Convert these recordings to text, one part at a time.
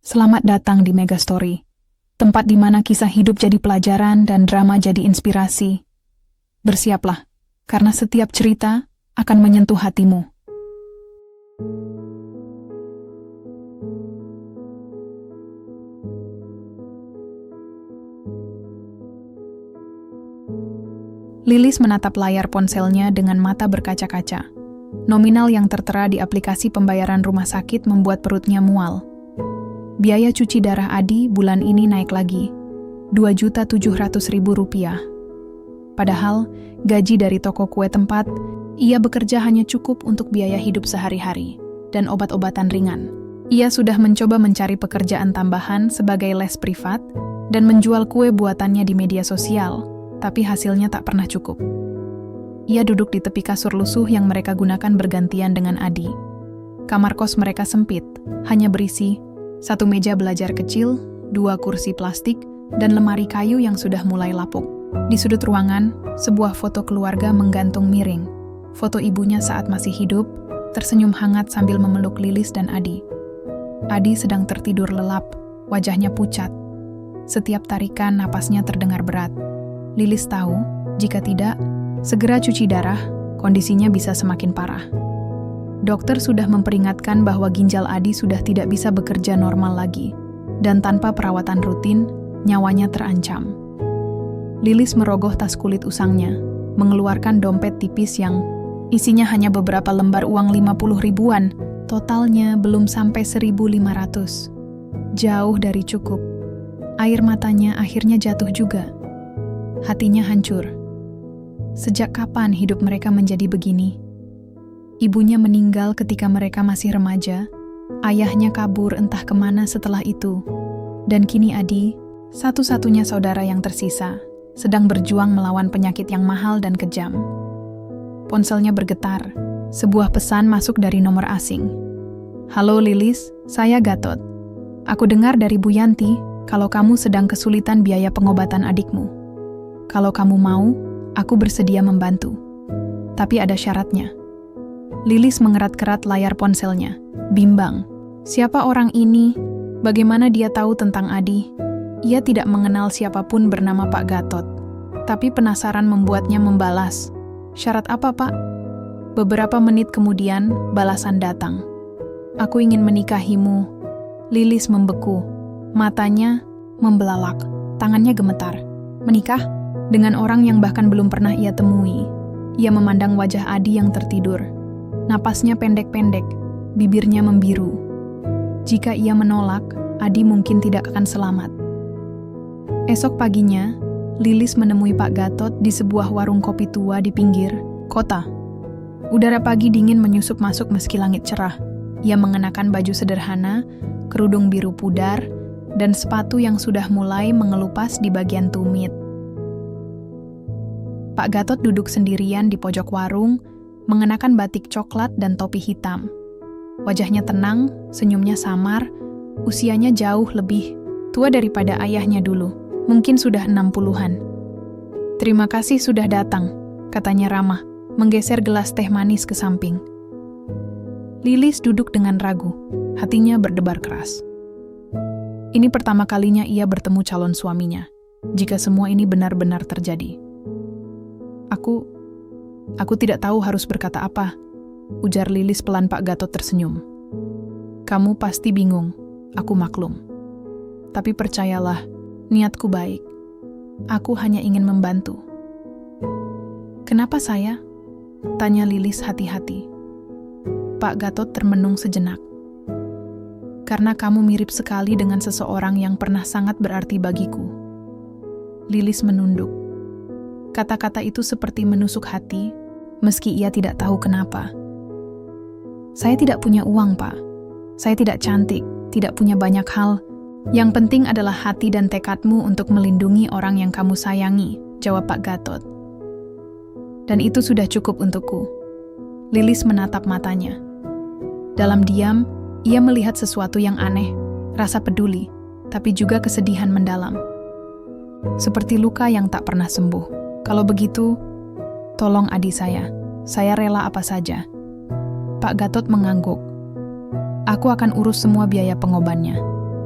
Selamat datang di Megastory, tempat di mana kisah hidup jadi pelajaran dan drama jadi inspirasi. Bersiaplah, karena setiap cerita akan menyentuh hatimu. Lilis menatap layar ponselnya dengan mata berkaca-kaca. Nominal yang tertera di aplikasi pembayaran rumah sakit membuat perutnya mual. Biaya cuci darah Adi bulan ini naik lagi, Rp2.700.000. Padahal, gaji dari toko kue tempat, ia bekerja hanya cukup untuk biaya hidup sehari-hari dan obat-obatan ringan. Ia sudah mencoba mencari pekerjaan tambahan sebagai les privat dan menjual kue buatannya di media sosial, tapi hasilnya tak pernah cukup. Ia duduk di tepi kasur lusuh yang mereka gunakan bergantian dengan Adi. Kamar kos mereka sempit, hanya berisi 1 meja belajar kecil, 2 kursi plastik, dan lemari kayu yang sudah mulai lapuk. Di sudut ruangan, sebuah foto keluarga menggantung miring. Foto ibunya saat masih hidup, tersenyum hangat sambil memeluk Lilis dan Adi. Adi sedang tertidur lelap, wajahnya pucat. Setiap tarikan napasnya terdengar berat. Lilis tahu, jika tidak, segera cuci darah, kondisinya bisa semakin parah. Dokter sudah memperingatkan bahwa ginjal Adi sudah tidak bisa bekerja normal lagi, dan tanpa perawatan rutin, nyawanya terancam. Lilis merogoh tas kulit usangnya, mengeluarkan dompet tipis yang isinya hanya beberapa lembar uang 50 ribuan, totalnya belum sampai 1.500. Jauh dari cukup. Air matanya akhirnya jatuh juga. Hatinya hancur. Sejak kapan hidup mereka menjadi begini? Ibunya meninggal ketika mereka masih remaja, ayahnya kabur entah kemana setelah itu, dan kini Adi, satu-satunya saudara yang tersisa, sedang berjuang melawan penyakit yang mahal dan kejam. Ponselnya bergetar, sebuah pesan masuk dari nomor asing. "Halo Lilis, saya Gatot. Aku dengar dari Bu Yanti kalau kamu sedang kesulitan biaya pengobatan adikmu. Kalau kamu mau, aku bersedia membantu. Tapi ada syaratnya." Lilis mengerat-kerat layar ponselnya, bimbang. Siapa orang ini? Bagaimana dia tahu tentang Adi? Ia tidak mengenal siapapun bernama Pak Gatot. Tapi penasaran membuatnya membalas. "Syarat apa, Pak?" Beberapa menit kemudian, balasan datang. "Aku ingin menikahimu." Lilis membeku. Matanya membelalak, tangannya gemetar. Menikah? Dengan orang yang bahkan belum pernah ia temui. Ia memandang wajah Adi yang tertidur. Napasnya pendek-pendek, bibirnya membiru. Jika ia menolak, Adi mungkin tidak akan selamat. Esok paginya, Lilis menemui Pak Gatot di sebuah warung kopi tua di pinggir kota. Udara pagi dingin menyusup masuk meski langit cerah. Ia mengenakan baju sederhana, kerudung biru pudar, dan sepatu yang sudah mulai mengelupas di bagian tumit. Pak Gatot duduk sendirian di pojok warung, mengenakan batik coklat dan topi hitam. Wajahnya tenang, senyumnya samar, usianya jauh lebih tua daripada ayahnya dulu, mungkin sudah 60-an. "Terima kasih sudah datang," katanya ramah, menggeser gelas teh manis ke samping. Lilis duduk dengan ragu, hatinya berdebar keras. Ini pertama kalinya ia bertemu calon suaminya, jika semua ini benar-benar terjadi. Aku tidak tahu harus berkata apa," ujar Lilis pelan. Pak Gatot tersenyum. "Kamu pasti bingung, aku maklum. Tapi percayalah, niatku baik. Aku hanya ingin membantu." "Kenapa saya?" tanya Lilis hati-hati. Pak Gatot termenung sejenak. "Karena kamu mirip sekali dengan seseorang yang pernah sangat berarti bagiku." Lilis menunduk. Kata-kata itu seperti menusuk hati, meski ia tidak tahu kenapa. "Saya tidak punya uang, Pak. Saya tidak cantik, tidak punya banyak hal. Yang penting adalah hati dan tekadmu untuk melindungi orang yang kamu sayangi," jawab Pak Gatot. "Dan itu sudah cukup untukku." Lilis menatap matanya. Dalam diam, ia melihat sesuatu yang aneh, rasa peduli, tapi juga kesedihan mendalam. Seperti luka yang tak pernah sembuh. "Kalau begitu, tolong Adi saya rela apa saja." Pak Gatot mengangguk. "Aku akan urus semua biaya pengobannya.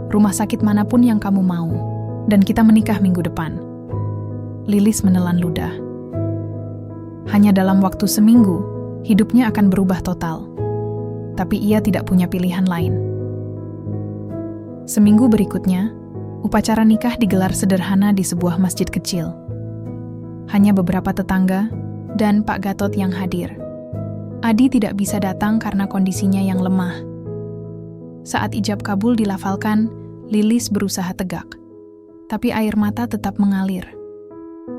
rumah sakit manapun yang kamu mau, dan kita menikah minggu depan." Lilis menelan ludah. Hanya dalam waktu seminggu, hidupnya akan berubah total. Tapi ia tidak punya pilihan lain. Seminggu berikutnya, upacara nikah digelar sederhana di sebuah masjid kecil. Hanya beberapa tetangga dan Pak Gatot yang hadir. Adi tidak bisa datang karena kondisinya yang lemah. Saat ijab kabul dilafalkan, Lilis berusaha tegak. Tapi air mata tetap mengalir.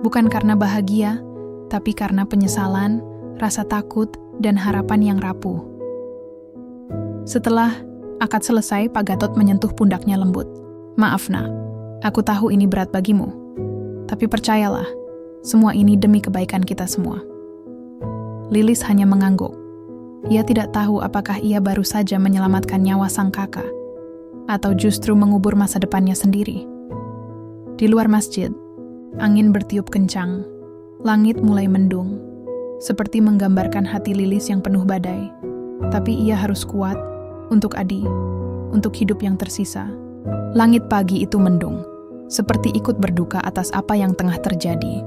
Bukan karena bahagia, tapi karena penyesalan, rasa takut, dan harapan yang rapuh. Setelah akad selesai, Pak Gatot menyentuh pundaknya lembut. "Maaf, Nak. Aku tahu ini berat bagimu. Tapi percayalah, semua ini demi kebaikan kita semua." Lilis hanya mengangguk. Ia tidak tahu apakah ia baru saja menyelamatkan nyawa sang kakak, atau justru mengubur masa depannya sendiri. Di luar masjid, angin bertiup kencang. Langit mulai mendung, seperti menggambarkan hati Lilis yang penuh badai. Tapi ia harus kuat untuk Adi, untuk hidup yang tersisa. Langit pagi itu mendung, seperti ikut berduka atas apa yang tengah terjadi.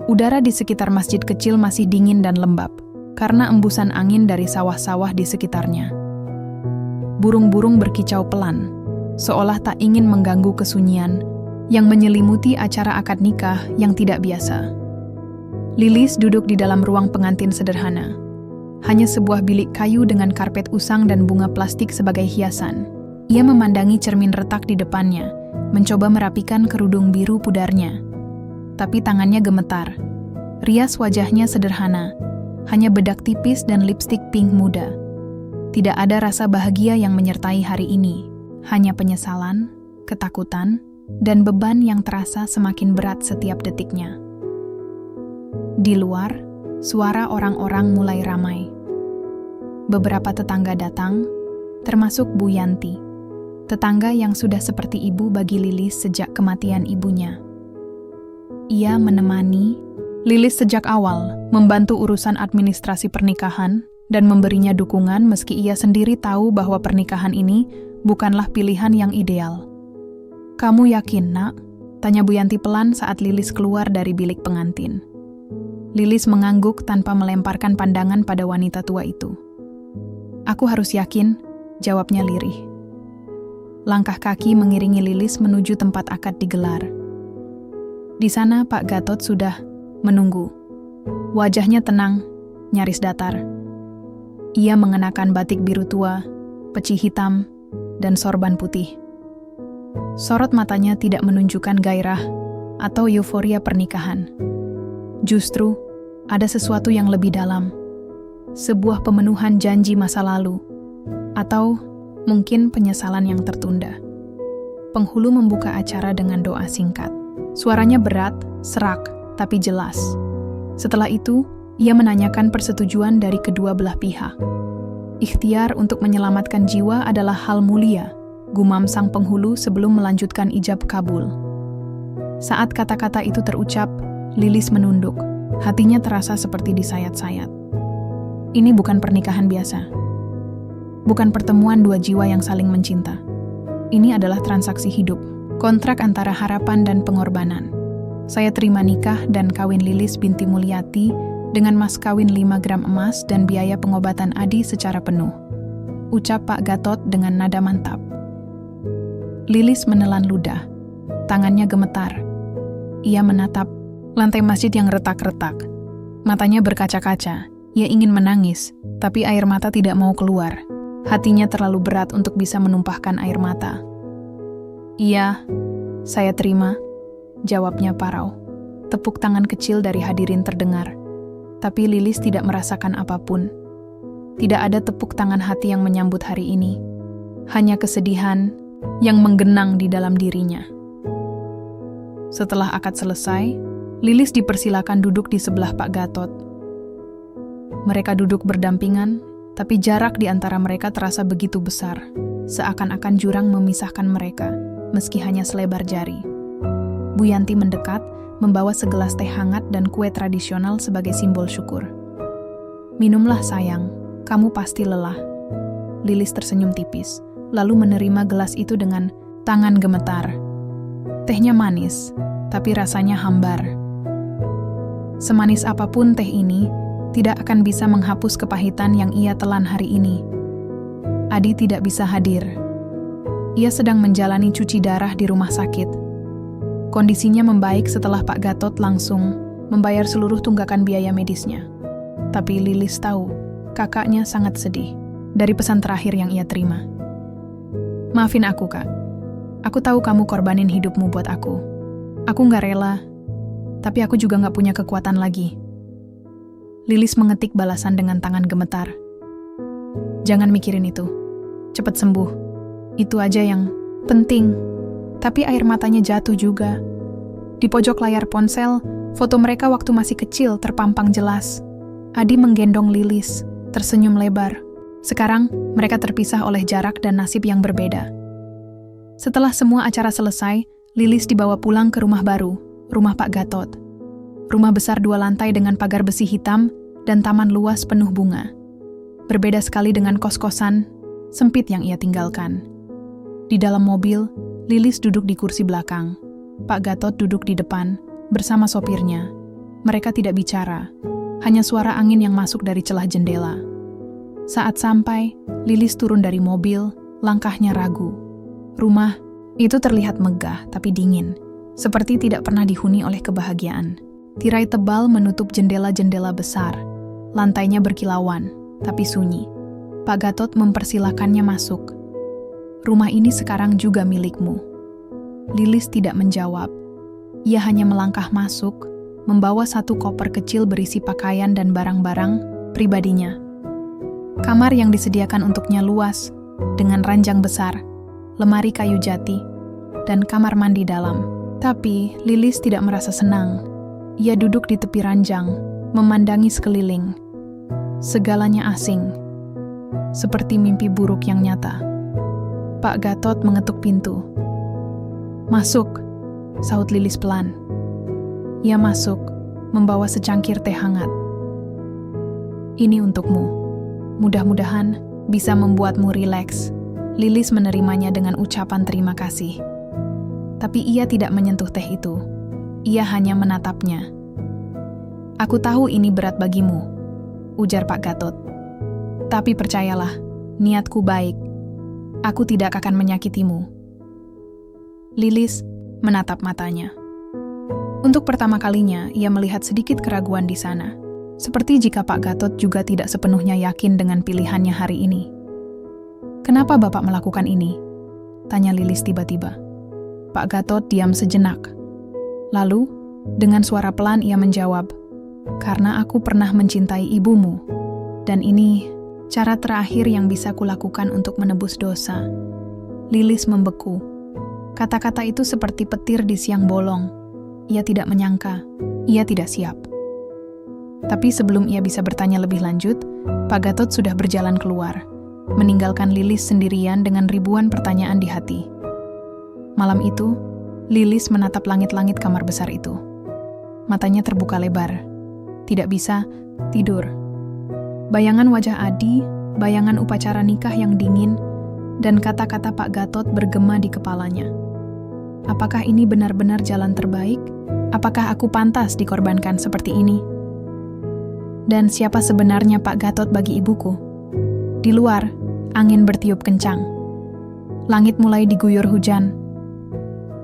Udara di sekitar masjid kecil masih dingin dan lembab, karena embusan angin dari sawah-sawah di sekitarnya. Burung-burung berkicau pelan, seolah tak ingin mengganggu kesunyian yang menyelimuti acara akad nikah yang tidak biasa. Lilis duduk di dalam ruang pengantin sederhana. Hanya sebuah bilik kayu dengan karpet usang dan bunga plastik sebagai hiasan. Ia memandangi cermin retak di depannya, mencoba merapikan kerudung biru pudarnya. Tapi tangannya gemetar. Rias wajahnya sederhana, hanya bedak tipis dan lipstik pink muda. Tidak ada rasa bahagia yang menyertai hari ini, hanya penyesalan, ketakutan, dan beban yang terasa semakin berat setiap detiknya. Di luar, suara orang-orang mulai ramai. Beberapa tetangga datang, termasuk Bu Yanti, tetangga yang sudah seperti ibu bagi Lilis sejak kematian ibunya. Ia menemani Lilis sejak awal, membantu urusan administrasi pernikahan, dan memberinya dukungan meski ia sendiri tahu bahwa pernikahan ini bukanlah pilihan yang ideal. "Kamu yakin, Nak?" tanya Bu Yanti pelan saat Lilis keluar dari bilik pengantin. Lilis mengangguk tanpa melemparkan pandangan pada wanita tua itu. "Aku harus yakin," jawabnya lirih. Langkah kaki mengiringi Lilis menuju tempat akad digelar. Di sana Pak Gatot sudah menunggu. Wajahnya tenang, nyaris datar. Ia mengenakan batik biru tua, peci hitam, dan sorban putih. Sorot matanya tidak menunjukkan gairah atau euforia pernikahan. Justru, ada sesuatu yang lebih dalam. Sebuah pemenuhan janji masa lalu. Atau mungkin penyesalan yang tertunda. Penghulu membuka acara dengan doa singkat. Suaranya berat, serak, tapi jelas. Setelah itu, ia menanyakan persetujuan dari kedua belah pihak. Ikhtiar untuk menyelamatkan jiwa adalah hal mulia, gumam sang penghulu sebelum melanjutkan ijab kabul. Saat kata-kata itu terucap, Lilis menunduk. Hatinya terasa seperti disayat-sayat. Ini bukan pernikahan biasa. Bukan pertemuan dua jiwa yang saling mencinta. Ini adalah transaksi hidup, kontrak antara harapan dan pengorbanan. Saya terima nikah dan kawin Lilis binti Mulyati dengan mas kawin 5 gram emas dan biaya pengobatan Adi secara penuh. Ucap Pak Gatot dengan nada mantap. Lilis menelan ludah. Tangannya gemetar. Ia menatap lantai masjid yang retak-retak. Matanya berkaca-kaca. Ia ingin menangis, tapi air mata tidak mau keluar. Hatinya terlalu berat untuk bisa menumpahkan air mata. "Iya, saya terima," jawabnya parau. Tepuk tangan kecil dari hadirin terdengar. Tapi Lilis tidak merasakan apapun. Tidak ada tepuk tangan hati yang menyambut hari ini. Hanya kesedihan yang menggenang di dalam dirinya. Setelah akad selesai, Lilis dipersilakan duduk di sebelah Pak Gatot. Mereka duduk berdampingan, tapi jarak di antara mereka terasa begitu besar, seakan-akan jurang memisahkan mereka, meski hanya selebar jari. Bu Yanti mendekat, membawa segelas teh hangat dan kue tradisional sebagai simbol syukur. "Minumlah sayang, kamu pasti lelah." Lilis tersenyum tipis, lalu menerima gelas itu dengan Tangan gemetar. Tehnya manis, tapi rasanya hambar. Semanis apapun teh ini, tidak akan bisa menghapus kepahitan yang ia telan hari ini. Adi tidak bisa hadir. Ia sedang menjalani cuci darah di rumah sakit. Kondisinya membaik setelah Pak Gatot langsung membayar seluruh tunggakan biaya medisnya. Tapi Lilis tahu, kakaknya sangat sedih dari pesan terakhir yang ia terima. Maafin aku, Kak. Aku tahu kamu korbanin hidupmu buat aku. Aku nggak rela, tapi aku juga nggak punya kekuatan lagi. Lilis mengetik balasan dengan tangan gemetar. Jangan mikirin itu. Cepat sembuh. Itu aja yang penting. Tapi air matanya jatuh juga. Di pojok layar ponsel, foto mereka waktu masih kecil terpampang jelas. Adi menggendong Lilis, tersenyum lebar. Sekarang, mereka terpisah oleh jarak dan nasib yang berbeda. Setelah semua acara selesai, Lilis dibawa pulang ke rumah baru, rumah Pak Gatot. Rumah besar 2 lantai dengan pagar besi hitam dan taman luas penuh bunga. Berbeda sekali dengan kos-kosan sempit yang ia tinggalkan. Di dalam mobil, Lilis duduk di kursi belakang. Pak Gatot duduk di depan, bersama sopirnya. Mereka tidak bicara, hanya suara angin yang masuk dari celah jendela. Saat sampai, Lilis turun dari mobil, langkahnya ragu. Rumah itu terlihat megah tapi dingin, seperti tidak pernah dihuni oleh kebahagiaan. Tirai tebal menutup jendela-jendela besar. Lantainya berkilauan, tapi sunyi. Pak Gatot mempersilakannya masuk. Rumah ini sekarang juga milikmu. Lilis tidak menjawab. Ia hanya melangkah masuk, membawa satu koper kecil berisi pakaian dan barang-barang pribadinya. Kamar yang disediakan untuknya luas, dengan ranjang besar, lemari kayu jati, dan kamar mandi dalam. Tapi Lilis tidak merasa senang. Ia duduk di tepi ranjang, memandangi sekeliling. Segalanya asing, seperti mimpi buruk yang nyata. Pak Gatot mengetuk pintu. "Masuk," sahut Lilis pelan. Ia masuk, membawa secangkir teh hangat. "Ini untukmu. Mudah-mudahan bisa membuatmu rileks." Lilis menerimanya dengan ucapan terima kasih. Tapi ia tidak menyentuh teh itu. Ia hanya menatapnya. "Aku tahu ini berat bagimu," ujar Pak Gatot. "Tapi percayalah, niatku baik. Aku tidak akan menyakitimu." Lilis menatap matanya. Untuk pertama kalinya, ia melihat sedikit keraguan di sana. Seperti jika Pak Gatot juga tidak sepenuhnya yakin dengan pilihannya hari ini. "Kenapa Bapak melakukan ini?" tanya Lilis tiba-tiba. Pak Gatot diam sejenak. Lalu, dengan suara pelan ia menjawab, "Karena aku pernah mencintai ibumu, dan ini cara terakhir yang bisa kulakukan untuk menebus dosa." Lilis membeku. Kata-kata itu seperti petir di siang bolong. Ia tidak menyangka, ia tidak siap. Tapi sebelum ia bisa bertanya lebih lanjut, Pak Gatot sudah berjalan keluar, meninggalkan Lilis sendirian dengan ribuan pertanyaan di hati. Malam itu, Lilis menatap langit-langit kamar besar itu. Matanya terbuka lebar. Tidak bisa tidur. Bayangan wajah Adi, bayangan upacara nikah yang dingin, dan kata-kata Pak Gatot bergema di kepalanya. Apakah ini benar-benar jalan terbaik? Apakah aku pantas dikorbankan seperti ini? Dan siapa sebenarnya Pak Gatot bagi ibuku? Di luar, angin bertiup kencang. Langit mulai diguyur hujan.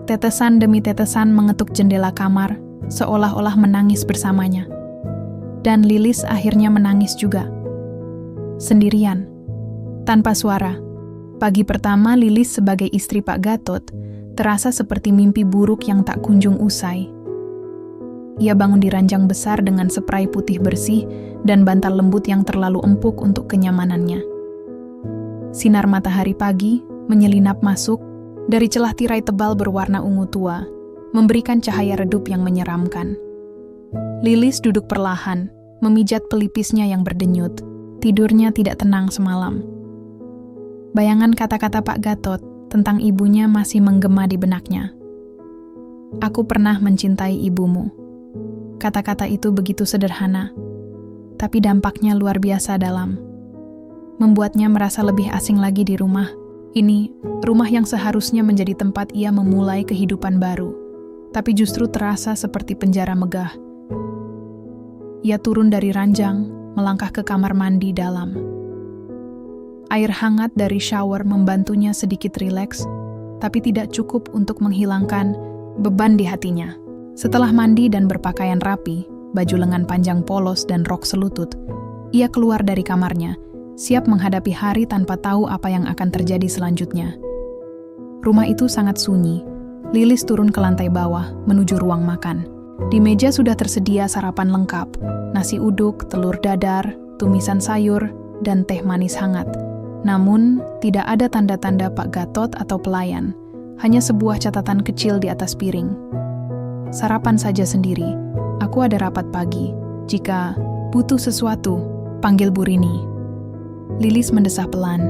Tetesan demi tetesan mengetuk jendela kamar, seolah-olah menangis bersamanya. Dan Lilis akhirnya menangis juga. Sendirian, tanpa suara. Pagi pertama Lilis sebagai istri Pak Gatot terasa seperti mimpi buruk yang tak kunjung usai. Ia bangun di ranjang besar dengan spray putih bersih dan bantal lembut yang terlalu empuk untuk kenyamanannya. Sinar matahari pagi menyelinap masuk dari celah tirai tebal berwarna ungu tua, memberikan cahaya redup yang menyeramkan. Lilis duduk perlahan, memijat pelipisnya yang berdenyut. Tidurnya tidak tenang semalam. Bayangan kata-kata Pak Gatot tentang ibunya masih menggema di benaknya. "Aku pernah mencintai ibumu." Kata-kata itu begitu sederhana, tapi dampaknya luar biasa dalam. Membuatnya merasa lebih asing lagi di rumah, Ini rumah yang seharusnya menjadi tempat ia memulai kehidupan baru, tapi justru terasa seperti penjara megah. Ia turun dari ranjang, melangkah ke kamar mandi dalam. Air hangat dari shower membantunya sedikit rileks, tapi tidak cukup untuk menghilangkan beban di hatinya. Setelah mandi dan berpakaian rapi, baju lengan panjang polos dan rok selutut, ia keluar dari kamarnya, siap menghadapi hari tanpa tahu apa yang akan terjadi selanjutnya. Rumah itu sangat sunyi. Lilis turun ke lantai bawah, menuju ruang makan. Di meja sudah tersedia sarapan lengkap, nasi uduk, telur dadar, tumisan sayur, dan teh manis hangat. Namun, tidak ada tanda-tanda Pak Gatot atau pelayan, hanya sebuah catatan kecil di atas piring. Sarapan saja sendiri, aku ada rapat pagi. Jika butuh sesuatu, panggil Bu Rini. Lilis mendesah pelan.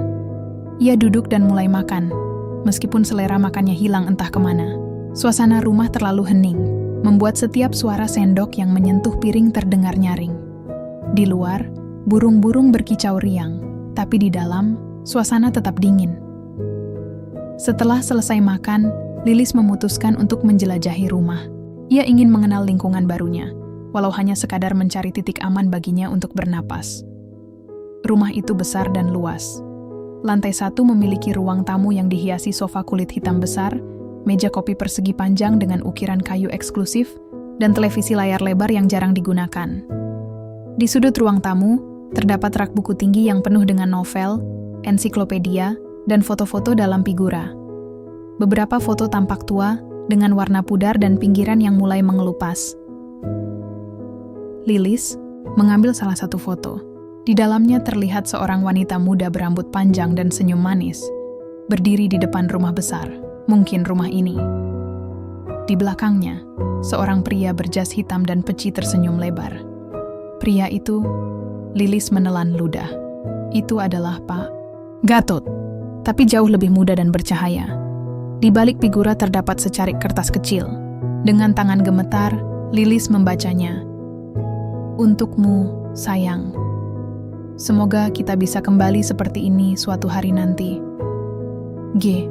Ia duduk dan mulai makan, meskipun selera makannya hilang entah kemana. Suasana rumah terlalu hening, membuat setiap suara sendok yang menyentuh piring terdengar nyaring. Di luar, burung-burung berkicau riang, tapi di dalam, suasana tetap dingin. Setelah selesai makan, Lilis memutuskan untuk menjelajahi rumah. Ia ingin mengenal lingkungan barunya, walau hanya sekadar mencari titik aman baginya untuk bernapas. Rumah itu besar dan luas. Lantai 1 memiliki ruang tamu yang dihiasi sofa kulit hitam besar, meja kopi persegi panjang dengan ukiran kayu eksklusif, dan televisi layar lebar yang jarang digunakan. Di sudut ruang tamu, terdapat rak buku tinggi yang penuh dengan novel, ensiklopedia, dan foto-foto dalam figura. Beberapa foto tampak tua, dengan warna pudar dan pinggiran yang mulai mengelupas. Lilis mengambil salah satu foto. Di dalamnya terlihat seorang wanita muda berambut panjang dan senyum manis, berdiri di depan rumah besar, mungkin rumah ini. Di belakangnya, seorang pria berjas hitam dan peci tersenyum lebar. Pria itu, Lilis menelan ludah. Itu adalah Pak Gatot, tapi jauh lebih muda dan bercahaya. Di balik figura terdapat secarik kertas kecil. Dengan tangan gemetar, Lilis membacanya. Untukmu, sayang. Semoga kita bisa kembali seperti ini suatu hari nanti. G.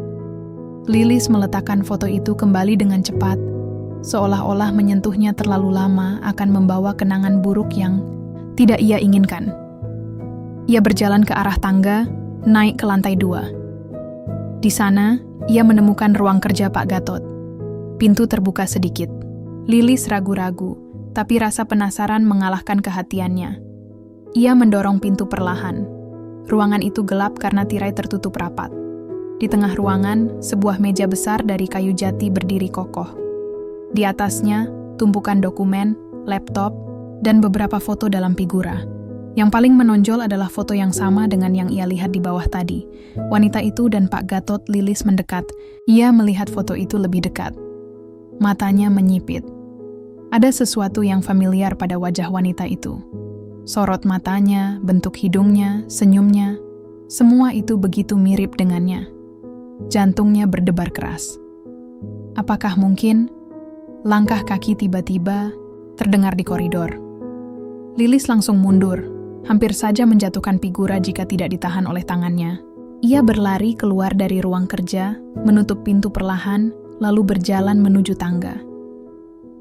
Lilis meletakkan foto itu kembali dengan cepat, seolah-olah menyentuhnya terlalu lama akan membawa kenangan buruk yang tidak ia inginkan. Ia berjalan ke arah tangga, naik ke lantai 2. Di sana, ia menemukan ruang kerja Pak Gatot. Pintu terbuka sedikit. Lilis ragu-ragu, tapi rasa penasaran mengalahkan kehatiannya. Ia mendorong pintu perlahan. Ruangan itu gelap karena tirai tertutup rapat. Di tengah ruangan, sebuah meja besar dari kayu jati berdiri kokoh. Di atasnya, tumpukan dokumen, laptop, dan beberapa foto dalam figura. Yang paling menonjol adalah foto yang sama dengan yang ia lihat di bawah tadi. Wanita itu dan Pak Gatot. Lilis mendekat. Ia melihat foto itu lebih dekat. Matanya menyipit. Ada sesuatu yang familiar pada wajah wanita itu. Sorot matanya, bentuk hidungnya, senyumnya, semua itu begitu mirip dengannya. Jantungnya berdebar keras. Apakah mungkin? Langkah kaki tiba-tiba terdengar di koridor. Lilis langsung mundur, hampir saja menjatuhkan figura jika tidak ditahan oleh tangannya. Ia berlari keluar dari ruang kerja, menutup pintu perlahan, lalu berjalan menuju tangga.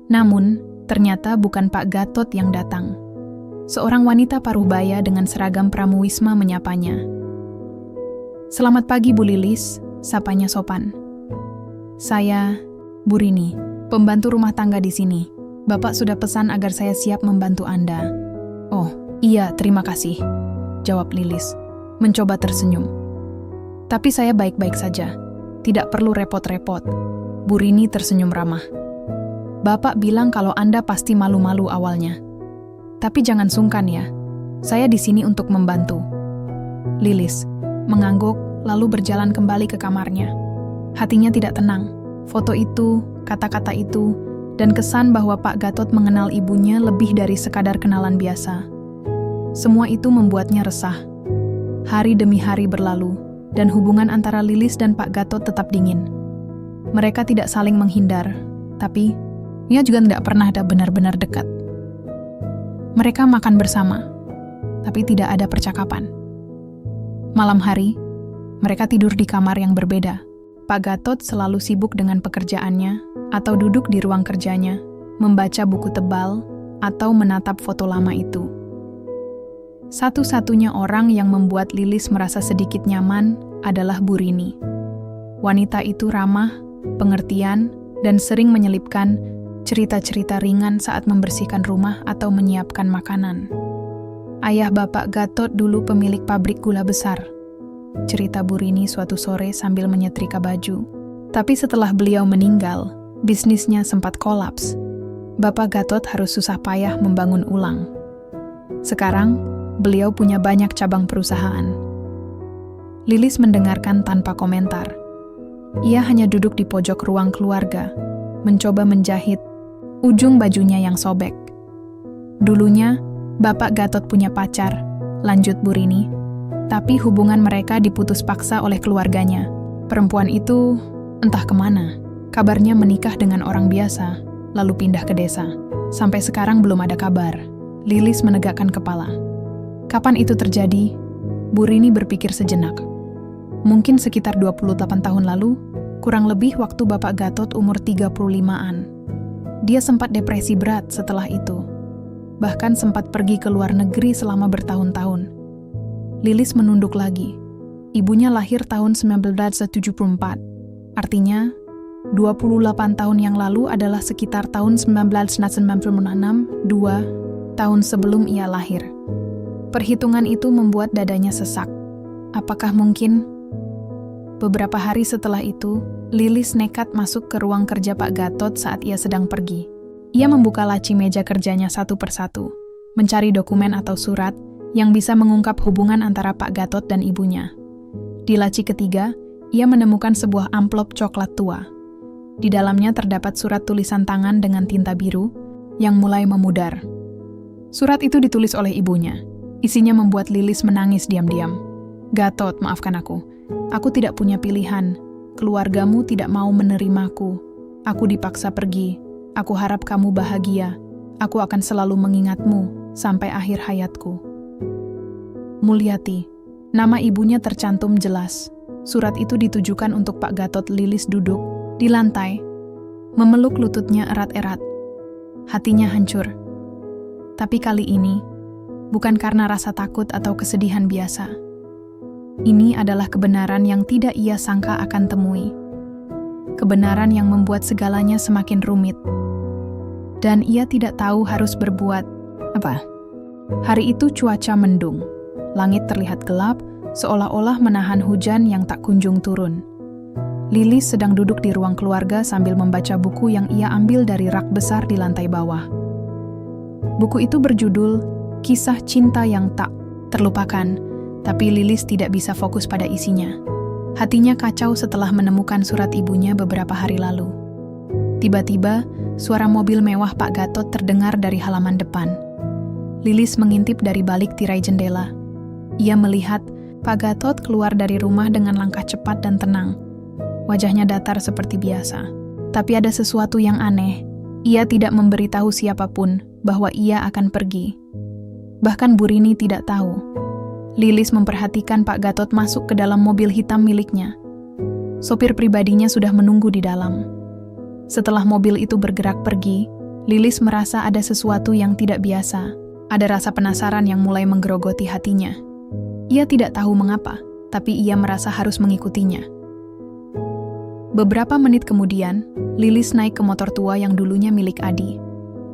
Namun, ternyata bukan Pak Gatot yang datang. Seorang wanita paruh baya dengan seragam pramuwisma menyapanya. Selamat pagi Bu Lilis, sapanya sopan. Saya, Bu Rini, pembantu rumah tangga di sini. Bapak sudah pesan agar saya siap membantu Anda. Oh, iya, terima kasih, jawab Lilis, mencoba tersenyum. Tapi saya baik-baik saja, tidak perlu repot-repot. Bu Rini tersenyum ramah. Bapak bilang kalau Anda pasti malu-malu awalnya. Tapi jangan sungkan ya, saya di sini untuk membantu. Lilis mengangguk lalu berjalan kembali ke kamarnya. Hatinya tidak tenang. Foto itu, kata-kata itu, dan kesan bahwa Pak Gatot mengenal ibunya lebih dari sekadar kenalan biasa. Semua itu membuatnya resah. Hari demi hari berlalu, dan hubungan antara Lilis dan Pak Gatot tetap dingin. Mereka tidak saling menghindar, tapi ia juga tidak pernah ada benar-benar dekat. Mereka makan bersama, tapi tidak ada percakapan. Malam hari, Mereka tidur di kamar yang berbeda. Pak Gatot selalu sibuk dengan pekerjaannya atau duduk di ruang kerjanya, membaca buku tebal atau menatap foto lama itu. Satu-satunya orang yang membuat Lilis merasa sedikit nyaman adalah Bu Rini. Wanita itu ramah, pengertian, dan sering menyelipkan cerita-cerita ringan saat membersihkan rumah atau menyiapkan makanan. Ayah Bapak Gatot dulu pemilik pabrik gula besar, cerita Bu Rini suatu sore sambil menyetrika baju. Tapi setelah beliau meninggal, bisnisnya sempat kolaps. Bapak Gatot harus susah payah membangun ulang. Sekarang, beliau punya banyak cabang perusahaan. Lilis mendengarkan tanpa komentar. Ia hanya duduk di pojok ruang keluarga, mencoba menjahit ujung bajunya yang sobek. Dulunya, Bapak Gatot punya pacar, lanjut Bu Rini. Tapi hubungan mereka diputus paksa oleh keluarganya. Perempuan itu entah kemana. Kabarnya menikah dengan orang biasa, lalu pindah ke desa. Sampai sekarang belum ada kabar. Lilis menegakkan kepala. Kapan itu terjadi? Bu Rini berpikir sejenak. Mungkin sekitar 28 tahun lalu, kurang lebih waktu Bapak Gatot umur 35-an. Dia sempat depresi berat setelah itu. Bahkan sempat pergi ke luar negeri selama bertahun-tahun. Lilis menunduk lagi. Ibunya lahir tahun 1974. Artinya, 28 tahun yang lalu adalah sekitar tahun 1996, 2 tahun sebelum ia lahir. Perhitungan itu membuat dadanya sesak. Apakah mungkin? Beberapa hari setelah itu, Lilis nekat masuk ke ruang kerja Pak Gatot saat ia sedang pergi. Ia membuka laci meja kerjanya satu persatu, mencari dokumen atau surat yang bisa mengungkap hubungan antara Pak Gatot dan ibunya. Di laci ketiga, ia menemukan sebuah amplop coklat tua. Di dalamnya terdapat surat tulisan tangan dengan tinta biru yang mulai memudar. Surat itu ditulis oleh ibunya. Isinya membuat Lilis menangis diam-diam. "Gatot, maafkan aku. Aku tidak punya pilihan. Keluargamu tidak mau menerimaku. Aku dipaksa pergi. Aku harap kamu bahagia. Aku akan selalu mengingatmu sampai akhir hayatku. Mulyati." Nama ibunya tercantum jelas. Surat itu ditujukan untuk Pak Gatot. Lilis duduk di lantai, memeluk lututnya erat-erat. Hatinya hancur. Tapi kali ini, bukan karena rasa takut atau kesedihan biasa. Ini adalah kebenaran yang tidak ia sangka akan temui. Kebenaran yang membuat segalanya semakin rumit. Dan ia tidak tahu harus berbuat apa. Hari itu cuaca mendung. Langit terlihat gelap, seolah-olah menahan hujan yang tak kunjung turun. Lilis sedang duduk di ruang keluarga sambil membaca buku yang ia ambil dari rak besar di lantai bawah. Buku itu berjudul Kisah Cinta Yang Tak Terlupakan, tapi Lilis tidak bisa fokus pada isinya. Hatinya kacau setelah menemukan surat ibunya beberapa hari lalu. Tiba-tiba, suara mobil mewah Pak Gatot terdengar dari halaman depan. Lilis mengintip dari balik tirai jendela. Ia melihat Pak Gatot keluar dari rumah dengan langkah cepat dan tenang. Wajahnya datar seperti biasa. Tapi ada sesuatu yang aneh. Ia tidak memberitahu siapapun bahwa ia akan pergi. Bahkan Bu Rini tidak tahu. Lilis memperhatikan Pak Gatot masuk ke dalam mobil hitam miliknya. Sopir pribadinya sudah menunggu di dalam. Setelah mobil itu bergerak pergi, Lilis merasa ada sesuatu yang tidak biasa. Ada rasa penasaran yang mulai menggerogoti hatinya. Ia tidak tahu mengapa, tapi ia merasa harus mengikutinya. Beberapa menit kemudian, Lilis naik ke motor tua yang dulunya milik Adi.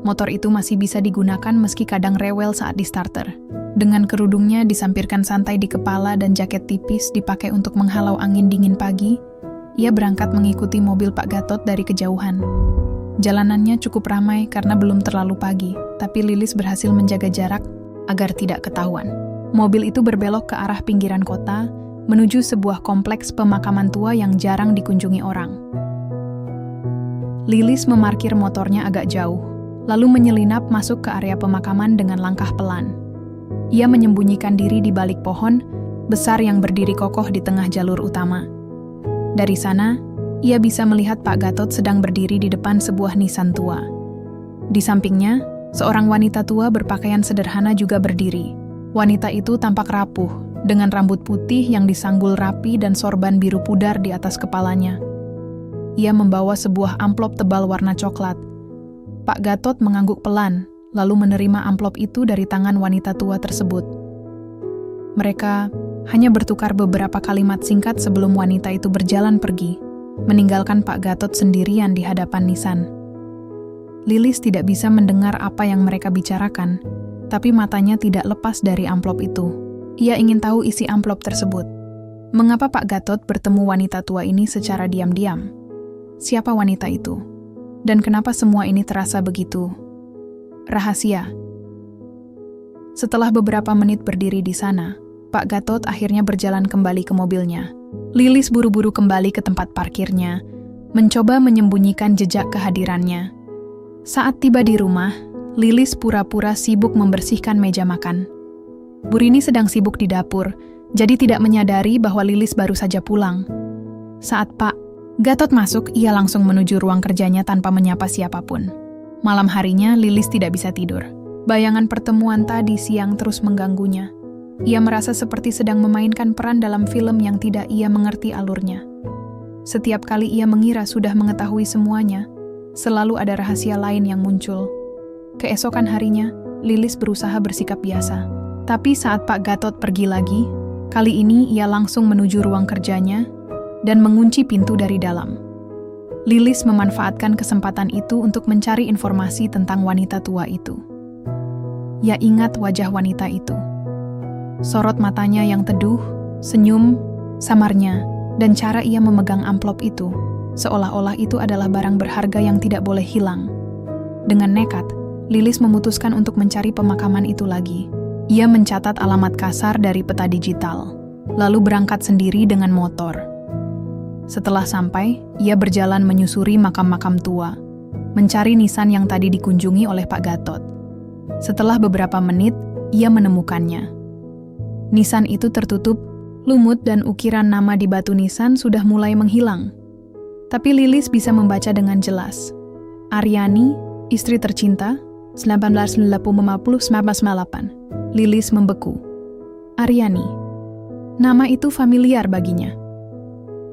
Motor itu masih bisa digunakan meski kadang rewel saat di starter. Dengan kerudungnya disampirkan santai di kepala dan jaket tipis dipakai untuk menghalau angin dingin pagi, ia berangkat mengikuti mobil Pak Gatot dari kejauhan. Jalanannya cukup ramai karena belum terlalu pagi, tapi Lilis berhasil menjaga jarak agar tidak ketahuan. Mobil itu berbelok ke arah pinggiran kota, menuju sebuah kompleks pemakaman tua yang jarang dikunjungi orang. Lilis memarkir motornya agak jauh, lalu menyelinap masuk ke area pemakaman dengan langkah pelan. Ia menyembunyikan diri di balik pohon besar yang berdiri kokoh di tengah jalur utama. Dari sana, ia bisa melihat Pak Gatot sedang berdiri di depan sebuah nisan tua. Di sampingnya, seorang wanita tua berpakaian sederhana juga berdiri. Wanita itu tampak rapuh dengan rambut putih yang disanggul rapi dan sorban biru pudar di atas kepalanya. Ia membawa sebuah amplop tebal warna coklat. Pak Gatot mengangguk pelan, lalu menerima amplop itu dari tangan wanita tua tersebut. Mereka hanya bertukar beberapa kalimat singkat sebelum wanita itu berjalan pergi, meninggalkan Pak Gatot sendirian di hadapan Nisan. Lilis tidak bisa mendengar apa yang mereka bicarakan, tapi matanya tidak lepas dari amplop itu. Ia ingin tahu isi amplop tersebut. Mengapa Pak Gatot bertemu wanita tua ini secara diam-diam? Siapa wanita itu? Dan kenapa semua ini terasa begitu rahasia? Setelah beberapa menit berdiri di sana, Pak Gatot akhirnya berjalan kembali ke mobilnya. Lilis buru-buru kembali ke tempat parkirnya, mencoba menyembunyikan jejak kehadirannya. Saat tiba di rumah, Lilis pura-pura sibuk membersihkan meja makan. Bu Rini sedang sibuk di dapur, jadi tidak menyadari bahwa Lilis baru saja pulang. Saat Pak Gatot masuk, ia langsung menuju ruang kerjanya tanpa menyapa siapapun. Malam harinya, Lilis tidak bisa tidur. Bayangan pertemuan tadi siang terus mengganggunya. Ia merasa seperti sedang memainkan peran dalam film yang tidak ia mengerti alurnya. Setiap kali ia mengira sudah mengetahui semuanya, selalu ada rahasia lain yang muncul. Keesokan harinya, Lilis berusaha bersikap biasa. Tapi saat Pak Gatot pergi lagi, kali ini ia langsung menuju ruang kerjanya dan mengunci pintu dari dalam. Lilis memanfaatkan kesempatan itu untuk mencari informasi tentang wanita tua itu. Ia ingat wajah wanita itu. Sorot matanya yang teduh, senyum, samarnya, dan cara ia memegang amplop itu, seolah-olah itu adalah barang berharga yang tidak boleh hilang. Dengan nekat, Lilis memutuskan untuk mencari pemakaman itu lagi. Ia mencatat alamat kasar dari peta digital, lalu berangkat sendiri dengan motor. Setelah sampai, ia berjalan menyusuri makam-makam tua, mencari nisan yang tadi dikunjungi oleh Pak Gatot. Setelah beberapa menit, ia menemukannya. Nisan itu tertutup, lumut dan ukiran nama di batu nisan sudah mulai menghilang. Tapi Lilis bisa membaca dengan jelas. Aryani, istri tercinta, 1950-1998. Lilis membeku. Aryani. Nama itu familiar baginya.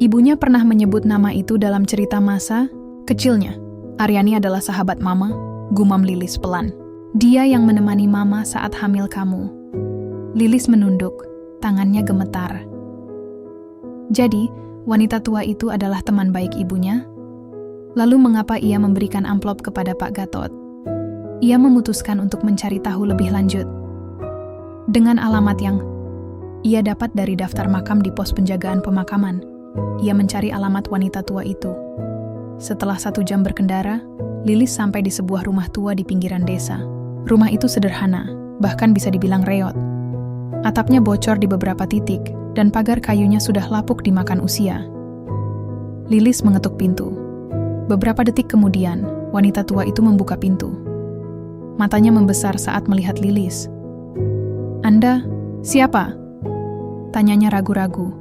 Ibunya pernah menyebut nama itu dalam cerita masa kecilnya. Aryani adalah sahabat Mama, gumam Lilis pelan. Dia yang menemani Mama saat hamil kamu. Lilis menunduk, tangannya gemetar. Jadi, wanita tua itu adalah teman baik ibunya? Lalu mengapa ia memberikan amplop kepada Pak Gatot? Ia memutuskan untuk mencari tahu lebih lanjut. Dengan alamat yang ia dapat dari daftar makam di pos penjagaan pemakaman, ia mencari alamat wanita tua itu. Setelah 1 jam berkendara, Lilis sampai di sebuah rumah tua di pinggiran desa. Rumah itu sederhana, bahkan bisa dibilang reot. Atapnya bocor di beberapa titik, dan pagar kayunya sudah lapuk dimakan usia. Lilis mengetuk pintu. Beberapa detik kemudian, wanita tua itu membuka pintu. Matanya membesar saat melihat Lilis. "Anda, siapa?" tanyanya ragu-ragu.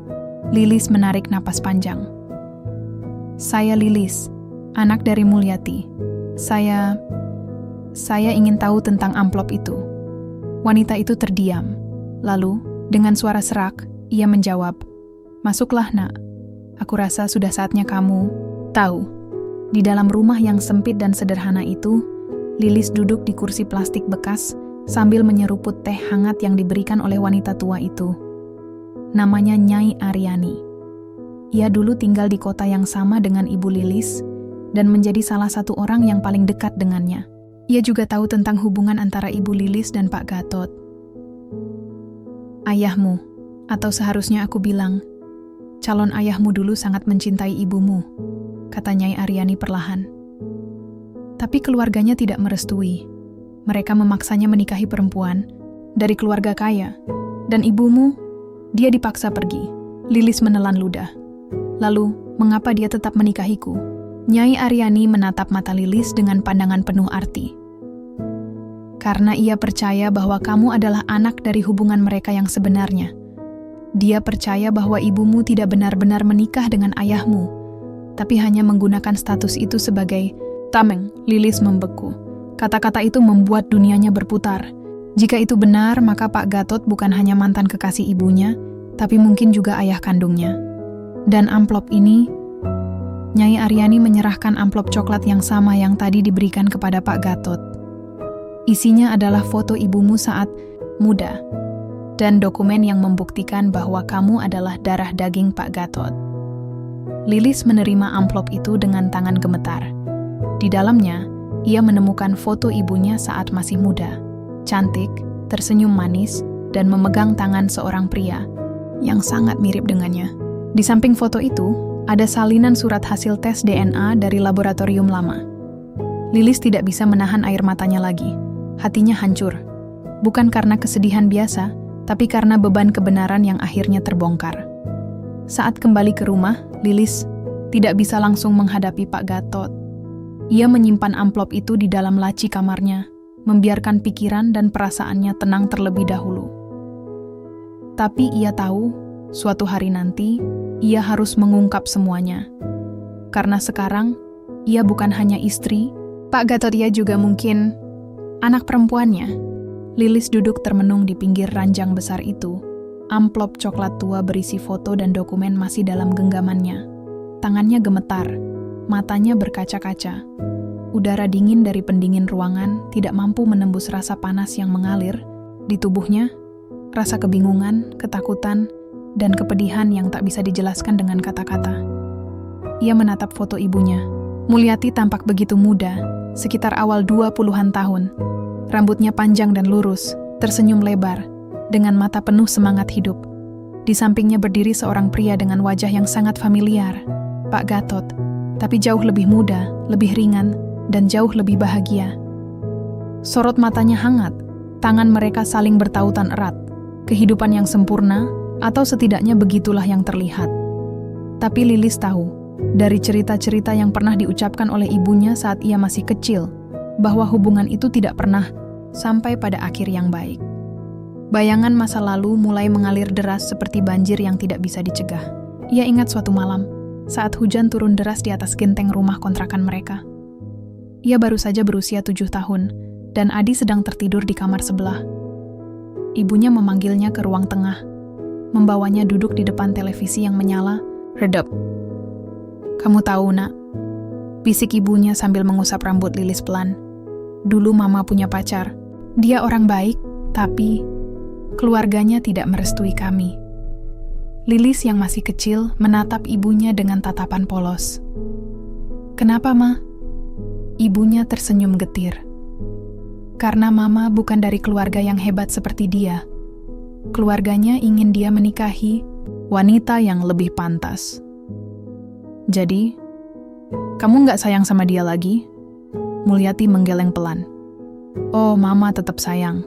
Lilis menarik napas panjang. "Saya Lilis, anak dari Mulyati. Saya ingin tahu tentang amplop itu." Wanita itu terdiam. Lalu, dengan suara serak, ia menjawab, "Masuklah, Nak. Aku rasa sudah saatnya kamu tahu." Di dalam rumah yang sempit dan sederhana itu, Lilis duduk di kursi plastik bekas sambil menyeruput teh hangat yang diberikan oleh wanita tua itu. Namanya Nyai Aryani. Ia dulu tinggal di kota yang sama dengan ibu Lilis dan menjadi salah satu orang yang paling dekat dengannya. Ia juga tahu tentang hubungan antara ibu Lilis dan Pak Gatot. "Ayahmu, atau seharusnya aku bilang, calon ayahmu dulu sangat mencintai ibumu," kata Nyai Aryani perlahan. "Tapi keluarganya tidak merestui. Mereka memaksanya menikahi perempuan dari keluarga kaya. Dan ibumu, dia dipaksa pergi." Lilis menelan ludah. "Lalu, mengapa dia tetap menikahiku?" Nyai Aryani menatap mata Lilis dengan pandangan penuh arti. "Karena ia percaya bahwa kamu adalah anak dari hubungan mereka yang sebenarnya. Dia percaya bahwa ibumu tidak benar-benar menikah dengan ayahmu, tapi hanya menggunakan status itu sebagai tameng." Lilis membeku. Kata-kata itu membuat dunianya berputar. Jika itu benar, maka Pak Gatot bukan hanya mantan kekasih ibunya, tapi mungkin juga ayah kandungnya. Dan amplop ini, Nyai Aryani menyerahkan amplop coklat yang sama yang tadi diberikan kepada Pak Gatot. Isinya adalah foto ibumu saat muda, dan dokumen yang membuktikan bahwa kamu adalah darah daging Pak Gatot. Lilis menerima amplop itu dengan tangan gemetar. Di dalamnya, ia menemukan foto ibunya saat masih muda, cantik, tersenyum manis, dan memegang tangan seorang pria yang sangat mirip dengannya. Di samping foto itu, ada salinan surat hasil tes DNA dari laboratorium lama. Lilis tidak bisa menahan air matanya lagi. Hatinya hancur. Bukan karena kesedihan biasa, tapi karena beban kebenaran yang akhirnya terbongkar. Saat kembali ke rumah, Lilis tidak bisa langsung menghadapi Pak Gatot. Ia menyimpan amplop itu di dalam laci kamarnya, membiarkan pikiran dan perasaannya tenang terlebih dahulu. Tapi ia tahu, suatu hari nanti, ia harus mengungkap semuanya. Karena sekarang, ia bukan hanya istri, Pak Gatot ia juga mungkin anak perempuannya. Lilis duduk termenung di pinggir ranjang besar itu. Amplop coklat tua berisi foto dan dokumen masih dalam genggamannya. Tangannya gemetar, matanya berkaca-kaca. Udara dingin dari pendingin ruangan tidak mampu menembus rasa panas yang mengalir di tubuhnya, rasa kebingungan, ketakutan, dan kepedihan yang tak bisa dijelaskan dengan kata-kata. Ia menatap foto ibunya. Mulyati tampak begitu muda, sekitar awal 20-an tahun. Rambutnya panjang dan lurus, tersenyum lebar, dengan mata penuh semangat hidup. Di sampingnya berdiri seorang pria dengan wajah yang sangat familiar, Pak Gatot, tapi jauh lebih muda, lebih ringan, dan jauh lebih bahagia. Sorot matanya hangat, tangan mereka saling bertautan erat. Kehidupan yang sempurna, atau setidaknya begitulah yang terlihat. Tapi Lilis tahu, dari cerita-cerita yang pernah diucapkan oleh ibunya saat ia masih kecil, bahwa hubungan itu tidak pernah sampai pada akhir yang baik. Bayangan masa lalu mulai mengalir deras seperti banjir yang tidak bisa dicegah. Ia ingat suatu malam, saat hujan turun deras di atas genteng rumah kontrakan mereka. Ia baru saja berusia 7 tahun, dan Adi sedang tertidur di kamar sebelah. Ibunya memanggilnya ke ruang tengah, membawanya duduk di depan televisi yang menyala, redap. "Kamu tahu, nak," bisik ibunya sambil mengusap rambut Lilis pelan. "Dulu mama punya pacar. Dia orang baik, tapi keluarganya tidak merestui kami." Lilis yang masih kecil menatap ibunya dengan tatapan polos. "Kenapa, Ma?" Ibunya tersenyum getir. "Karena mama bukan dari keluarga yang hebat seperti dia. Keluarganya ingin dia menikahi wanita yang lebih pantas." "Jadi, kamu nggak sayang sama dia lagi?" Mulyati menggeleng pelan. "Oh, mama tetap sayang.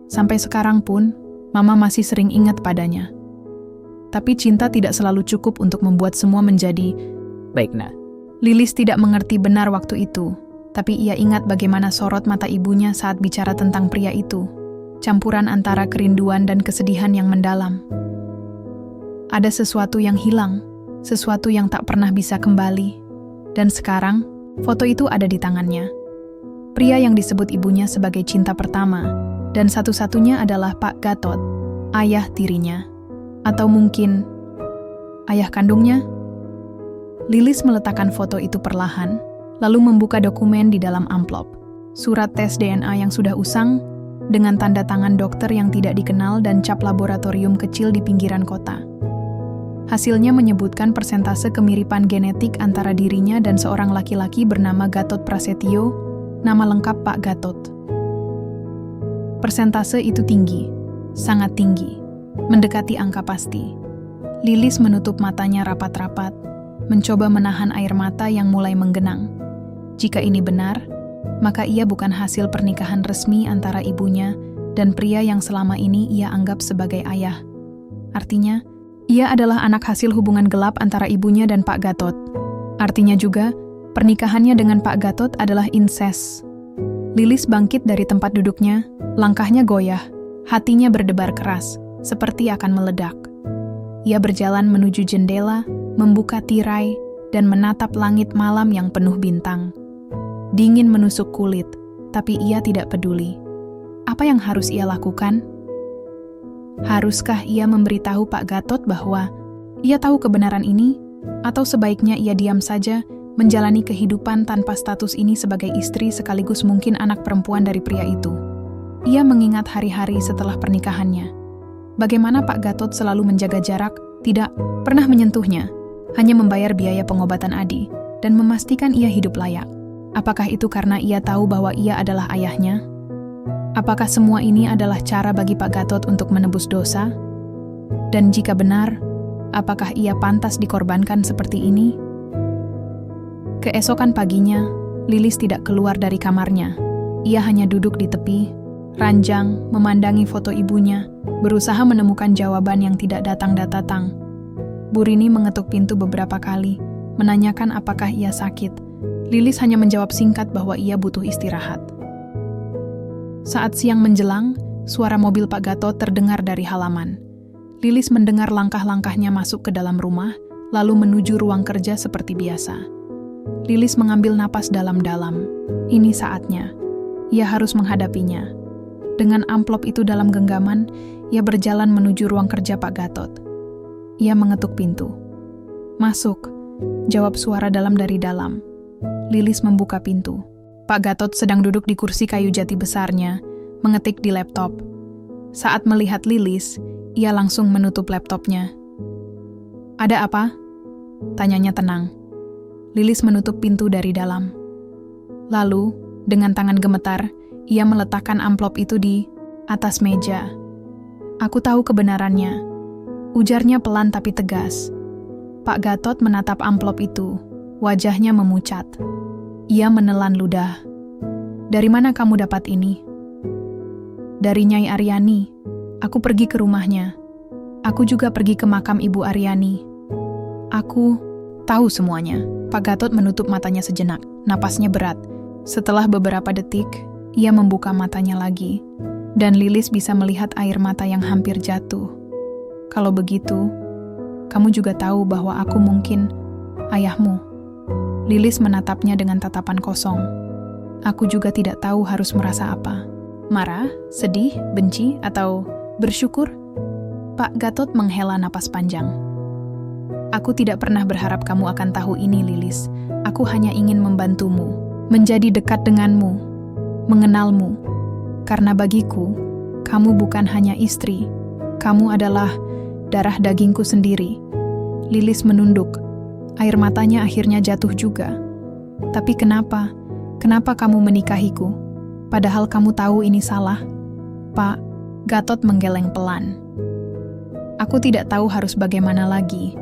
Sampai sekarang pun, mama masih sering ingat padanya. Tapi cinta tidak selalu cukup untuk membuat semua menjadi baik, nak." Lilis tidak mengerti benar waktu itu, tapi ia ingat bagaimana sorot mata ibunya saat bicara tentang pria itu. Campuran antara kerinduan dan kesedihan yang mendalam. Ada sesuatu yang hilang, sesuatu yang tak pernah bisa kembali. Dan sekarang, foto itu ada di tangannya. Pria yang disebut ibunya sebagai cinta pertama, dan satu-satunya adalah Pak Gatot, ayah tirinya. Atau mungkin, ayah kandungnya? Lilis meletakkan foto itu perlahan, lalu membuka dokumen di dalam amplop. Surat tes DNA yang sudah usang, dengan tanda tangan dokter yang tidak dikenal dan cap laboratorium kecil di pinggiran kota. Hasilnya menyebutkan persentase kemiripan genetik antara dirinya dan seorang laki-laki bernama Gatot Prasetyo, nama lengkap Pak Gatot. Persentase itu tinggi, sangat tinggi, mendekati angka pasti. Lilis menutup matanya rapat-rapat, mencoba menahan air mata yang mulai menggenang. Jika ini benar, maka ia bukan hasil pernikahan resmi antara ibunya dan pria yang selama ini ia anggap sebagai ayah. Artinya, ia adalah anak hasil hubungan gelap antara ibunya dan Pak Gatot. Artinya juga, pernikahannya dengan Pak Gatot adalah incest. Lilis bangkit dari tempat duduknya, langkahnya goyah, hatinya berdebar keras, seperti akan meledak. Ia berjalan menuju jendela, membuka tirai, dan menatap langit malam yang penuh bintang. Dingin menusuk kulit, tapi ia tidak peduli. Apa yang harus ia lakukan? Haruskah ia memberitahu Pak Gatot bahwa ia tahu kebenaran ini? Atau sebaiknya ia diam saja, menjalani kehidupan tanpa status ini sebagai istri sekaligus mungkin anak perempuan dari pria itu? Ia mengingat hari-hari setelah pernikahannya. Bagaimana Pak Gatot selalu menjaga jarak, tidak pernah menyentuhnya, hanya membayar biaya pengobatan Adi, dan memastikan ia hidup layak. Apakah itu karena ia tahu bahwa ia adalah ayahnya? Apakah semua ini adalah cara bagi Pak Gatot untuk menebus dosa? Dan jika benar, apakah ia pantas dikorbankan seperti ini? Keesokan paginya, Lilis tidak keluar dari kamarnya. Ia hanya duduk di tepi, ranjang, memandangi foto ibunya, berusaha menemukan jawaban yang tidak datang-datang. Bu Rini mengetuk pintu beberapa kali, menanyakan apakah ia sakit. Lilis hanya menjawab singkat bahwa ia butuh istirahat. Saat siang menjelang, suara mobil Pak Gatot terdengar dari halaman. Lilis mendengar langkah-langkahnya masuk ke dalam rumah, lalu menuju ruang kerja seperti biasa. Lilis mengambil napas dalam-dalam. Ini saatnya. Ia harus menghadapinya. Dengan amplop itu dalam genggaman, ia berjalan menuju ruang kerja Pak Gatot. Ia mengetuk pintu. "Masuk," jawab suara dalam dari dalam. Lilis membuka pintu. Pak Gatot sedang duduk di kursi kayu jati besarnya, mengetik di laptop. Saat melihat Lilis, ia langsung menutup laptopnya. "Ada apa?" tanyanya tenang. Lilis menutup pintu dari dalam. Lalu, dengan tangan gemetar, ia meletakkan amplop itu di atas meja. "Aku tahu kebenarannya," ujarnya pelan tapi tegas. Pak Gatot menatap amplop itu, wajahnya memucat. Ia menelan ludah. "Dari mana kamu dapat ini?" "Dari Nyai Aryani. Aku pergi ke rumahnya. Aku juga pergi ke makam Ibu Aryani. Aku tahu semuanya." Pak Gatot menutup matanya sejenak, napasnya berat. Setelah beberapa detik, ia membuka matanya lagi, dan Lilis bisa melihat air mata yang hampir jatuh. "Kalau begitu, kamu juga tahu bahwa aku mungkin ayahmu." Lilis menatapnya dengan tatapan kosong. "Aku juga tidak tahu harus merasa apa. Marah, sedih, benci, atau bersyukur?" Pak Gatot menghela napas panjang. "Aku tidak pernah berharap kamu akan tahu ini, Lilis. Aku hanya ingin membantumu, menjadi dekat denganmu, mengenalmu. Karena bagiku, kamu bukan hanya istri. Kamu adalah darah dagingku sendiri." Lilis menunduk. Air matanya akhirnya jatuh juga. "Tapi kenapa? Kenapa kamu menikahiku? Padahal kamu tahu ini salah." Pak Gatot menggeleng pelan. "Aku tidak tahu harus bagaimana lagi.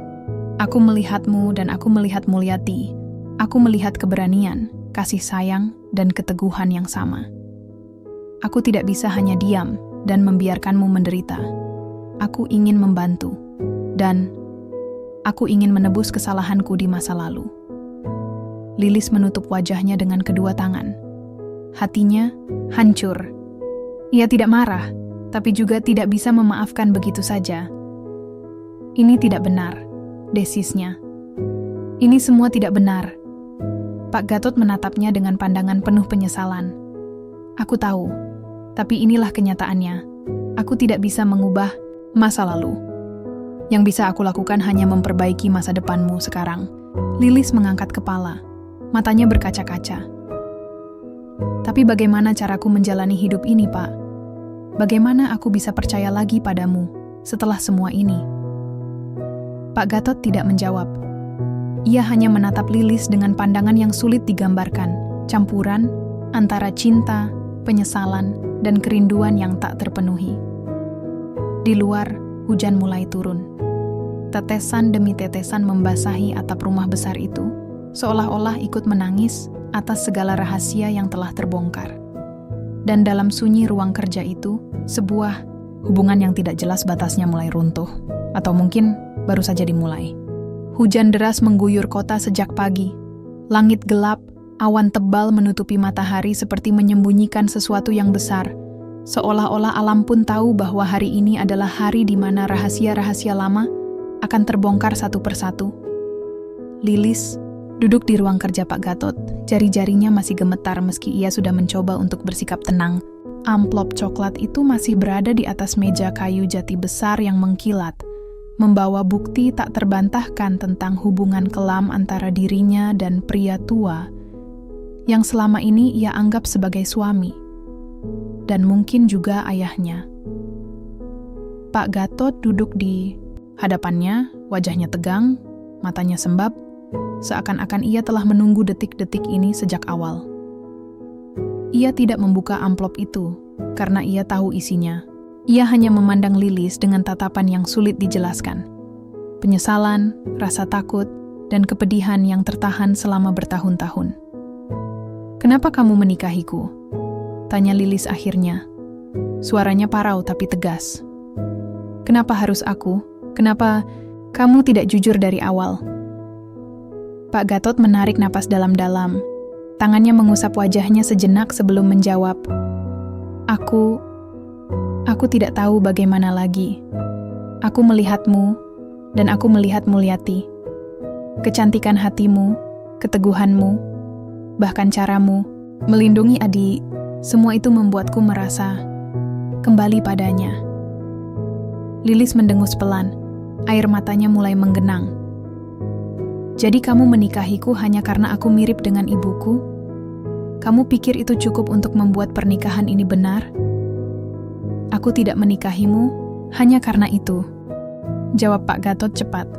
Aku melihatmu dan aku melihat Mulyati. Aku melihat keberanian, kasih sayang, dan keteguhan yang sama. Aku tidak bisa hanya diam dan membiarkanmu menderita. Aku ingin membantu. Dan aku ingin menebus kesalahanku di masa lalu." Lilis menutup wajahnya dengan kedua tangan. Hatinya hancur. Ia tidak marah, tapi juga tidak bisa memaafkan begitu saja. "Ini tidak benar," desisnya. "Ini semua tidak benar." Pak Gatot menatapnya dengan pandangan penuh penyesalan. "Aku tahu, tapi inilah kenyataannya. Aku tidak bisa mengubah masa lalu. Yang bisa aku lakukan hanya memperbaiki masa depanmu sekarang." Lilis mengangkat kepala, matanya berkaca-kaca. "Tapi bagaimana caraku menjalani hidup ini, Pak? Bagaimana aku bisa percaya lagi padamu setelah semua ini?" Pak Gatot tidak menjawab. Ia hanya menatap Lilis dengan pandangan yang sulit digambarkan, campuran antara cinta, penyesalan, dan kerinduan yang tak terpenuhi. Di luar, hujan mulai turun. Tetesan demi tetesan membasahi atap rumah besar itu, seolah-olah ikut menangis atas segala rahasia yang telah terbongkar. Dan dalam sunyi ruang kerja itu, sebuah hubungan yang tidak jelas batasnya mulai runtuh, atau mungkin baru saja dimulai. Hujan deras mengguyur kota sejak pagi. Langit gelap, awan tebal menutupi matahari seperti menyembunyikan sesuatu yang besar. Seolah-olah alam pun tahu bahwa hari ini adalah hari di mana rahasia-rahasia lama akan terbongkar satu persatu. Lilis duduk di ruang kerja Pak Gatot. Jari-jarinya masih gemetar meski ia sudah mencoba untuk bersikap tenang. Amplop coklat itu masih berada di atas meja kayu jati besar yang mengkilat, membawa bukti tak terbantahkan tentang hubungan kelam antara dirinya dan pria tua yang selama ini ia anggap sebagai suami, dan mungkin juga ayahnya. Pak Gatot duduk di hadapannya, wajahnya tegang, matanya sembab, seakan-akan ia telah menunggu detik-detik ini sejak awal. Ia tidak membuka amplop itu, karena ia tahu isinya. Ia hanya memandang Lilis dengan tatapan yang sulit dijelaskan. Penyesalan, rasa takut, dan kepedihan yang tertahan selama bertahun-tahun. "Kenapa kamu menikahiku?" tanya Lilis akhirnya. Suaranya parau tapi tegas. "Kenapa harus aku? Kenapa kamu tidak jujur dari awal?" Pak Gatot menarik napas dalam-dalam. Tangannya mengusap wajahnya sejenak sebelum menjawab. Aku tidak tahu bagaimana lagi. Aku melihatmu, dan aku melihat Mulyati. Kecantikan hatimu, keteguhanmu, bahkan caramu melindungi Adi, semua itu membuatku merasa kembali padanya." Lilis mendengus pelan, air matanya mulai menggenang. "Jadi kamu menikahiku hanya karena aku mirip dengan ibuku? Kamu pikir itu cukup untuk membuat pernikahan ini benar?" "Aku tidak menikahimu hanya karena itu," jawab Pak Gatot cepat.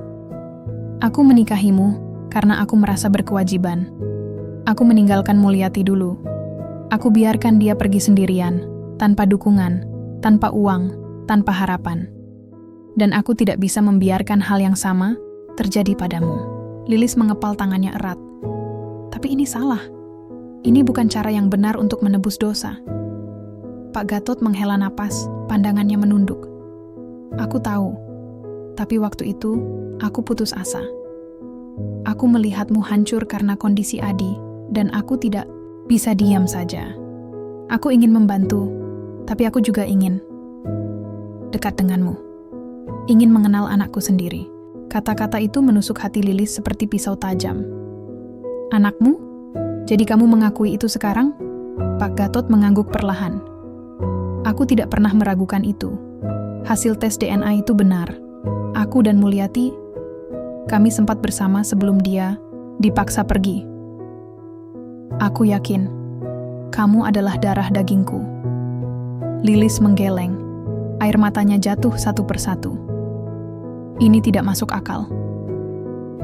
"Aku menikahimu karena aku merasa berkewajiban. Aku meninggalkan Mulyati dulu. Aku biarkan dia pergi sendirian, tanpa dukungan, tanpa uang, tanpa harapan. Dan aku tidak bisa membiarkan hal yang sama terjadi padamu." Lilis mengepal tangannya erat. "Tapi ini salah. Ini bukan cara yang benar untuk menebus dosa." Pak Gatot menghela napas, pandangannya menunduk. "Aku tahu, tapi waktu itu aku putus asa. Aku melihatmu hancur karena kondisi Adi, dan aku tidak bisa diam saja. Aku ingin membantu, tapi aku juga ingin dekat denganmu. Ingin mengenal anakku sendiri." Kata-kata itu menusuk hati Lilis seperti pisau tajam. "Anakmu? Jadi kamu mengakui itu sekarang?" Pak Gatot mengangguk perlahan. "Aku tidak pernah meragukan itu. Hasil tes DNA itu benar. Aku dan Mulyati, kami sempat bersama sebelum dia dipaksa pergi. Aku yakin, kamu adalah darah dagingku." Lilis menggeleng, air matanya jatuh satu persatu. "Ini tidak masuk akal.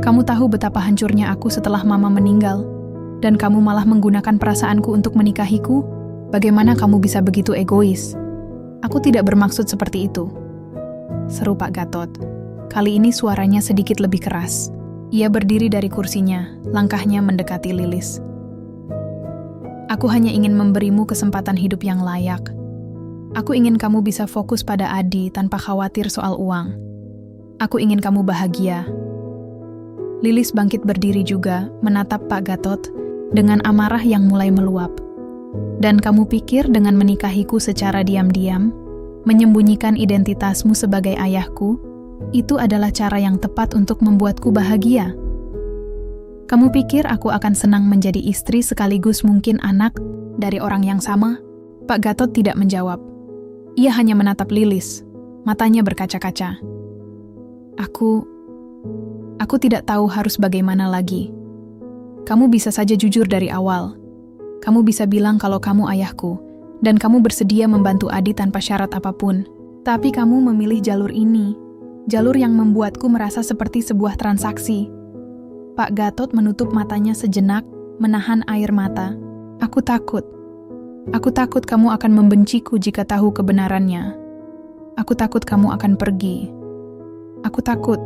Kamu tahu betapa hancurnya aku setelah Mama meninggal, dan kamu malah menggunakan perasaanku untuk menikahiku? Bagaimana kamu bisa begitu egois? Aku tidak bermaksud seperti itu," seru Pak Gatot. Kali ini suaranya sedikit lebih keras. Ia berdiri dari kursinya, langkahnya mendekati Lilis. "Aku hanya ingin memberimu kesempatan hidup yang layak. Aku ingin kamu bisa fokus pada Adi tanpa khawatir soal uang. Aku ingin kamu bahagia." Lilis bangkit berdiri juga, menatap Pak Gatot dengan amarah yang mulai meluap. "Dan kamu pikir dengan menikahiku secara diam-diam, menyembunyikan identitasmu sebagai ayahku, itu adalah cara yang tepat untuk membuatku bahagia? Kamu pikir aku akan senang menjadi istri sekaligus mungkin anak dari orang yang sama?" Pak Gatot tidak menjawab. Ia hanya menatap Lilis, matanya berkaca-kaca. Aku tidak tahu harus bagaimana lagi. Kamu bisa saja jujur dari awal. Kamu bisa bilang kalau kamu ayahku, dan kamu bersedia membantu Adi tanpa syarat apapun. Tapi kamu memilih jalur ini, jalur yang membuatku merasa seperti sebuah transaksi." Pak Gatot menutup matanya sejenak, menahan air mata. Aku takut kamu akan membenciku jika tahu kebenarannya. Aku takut kamu akan pergi. Aku takut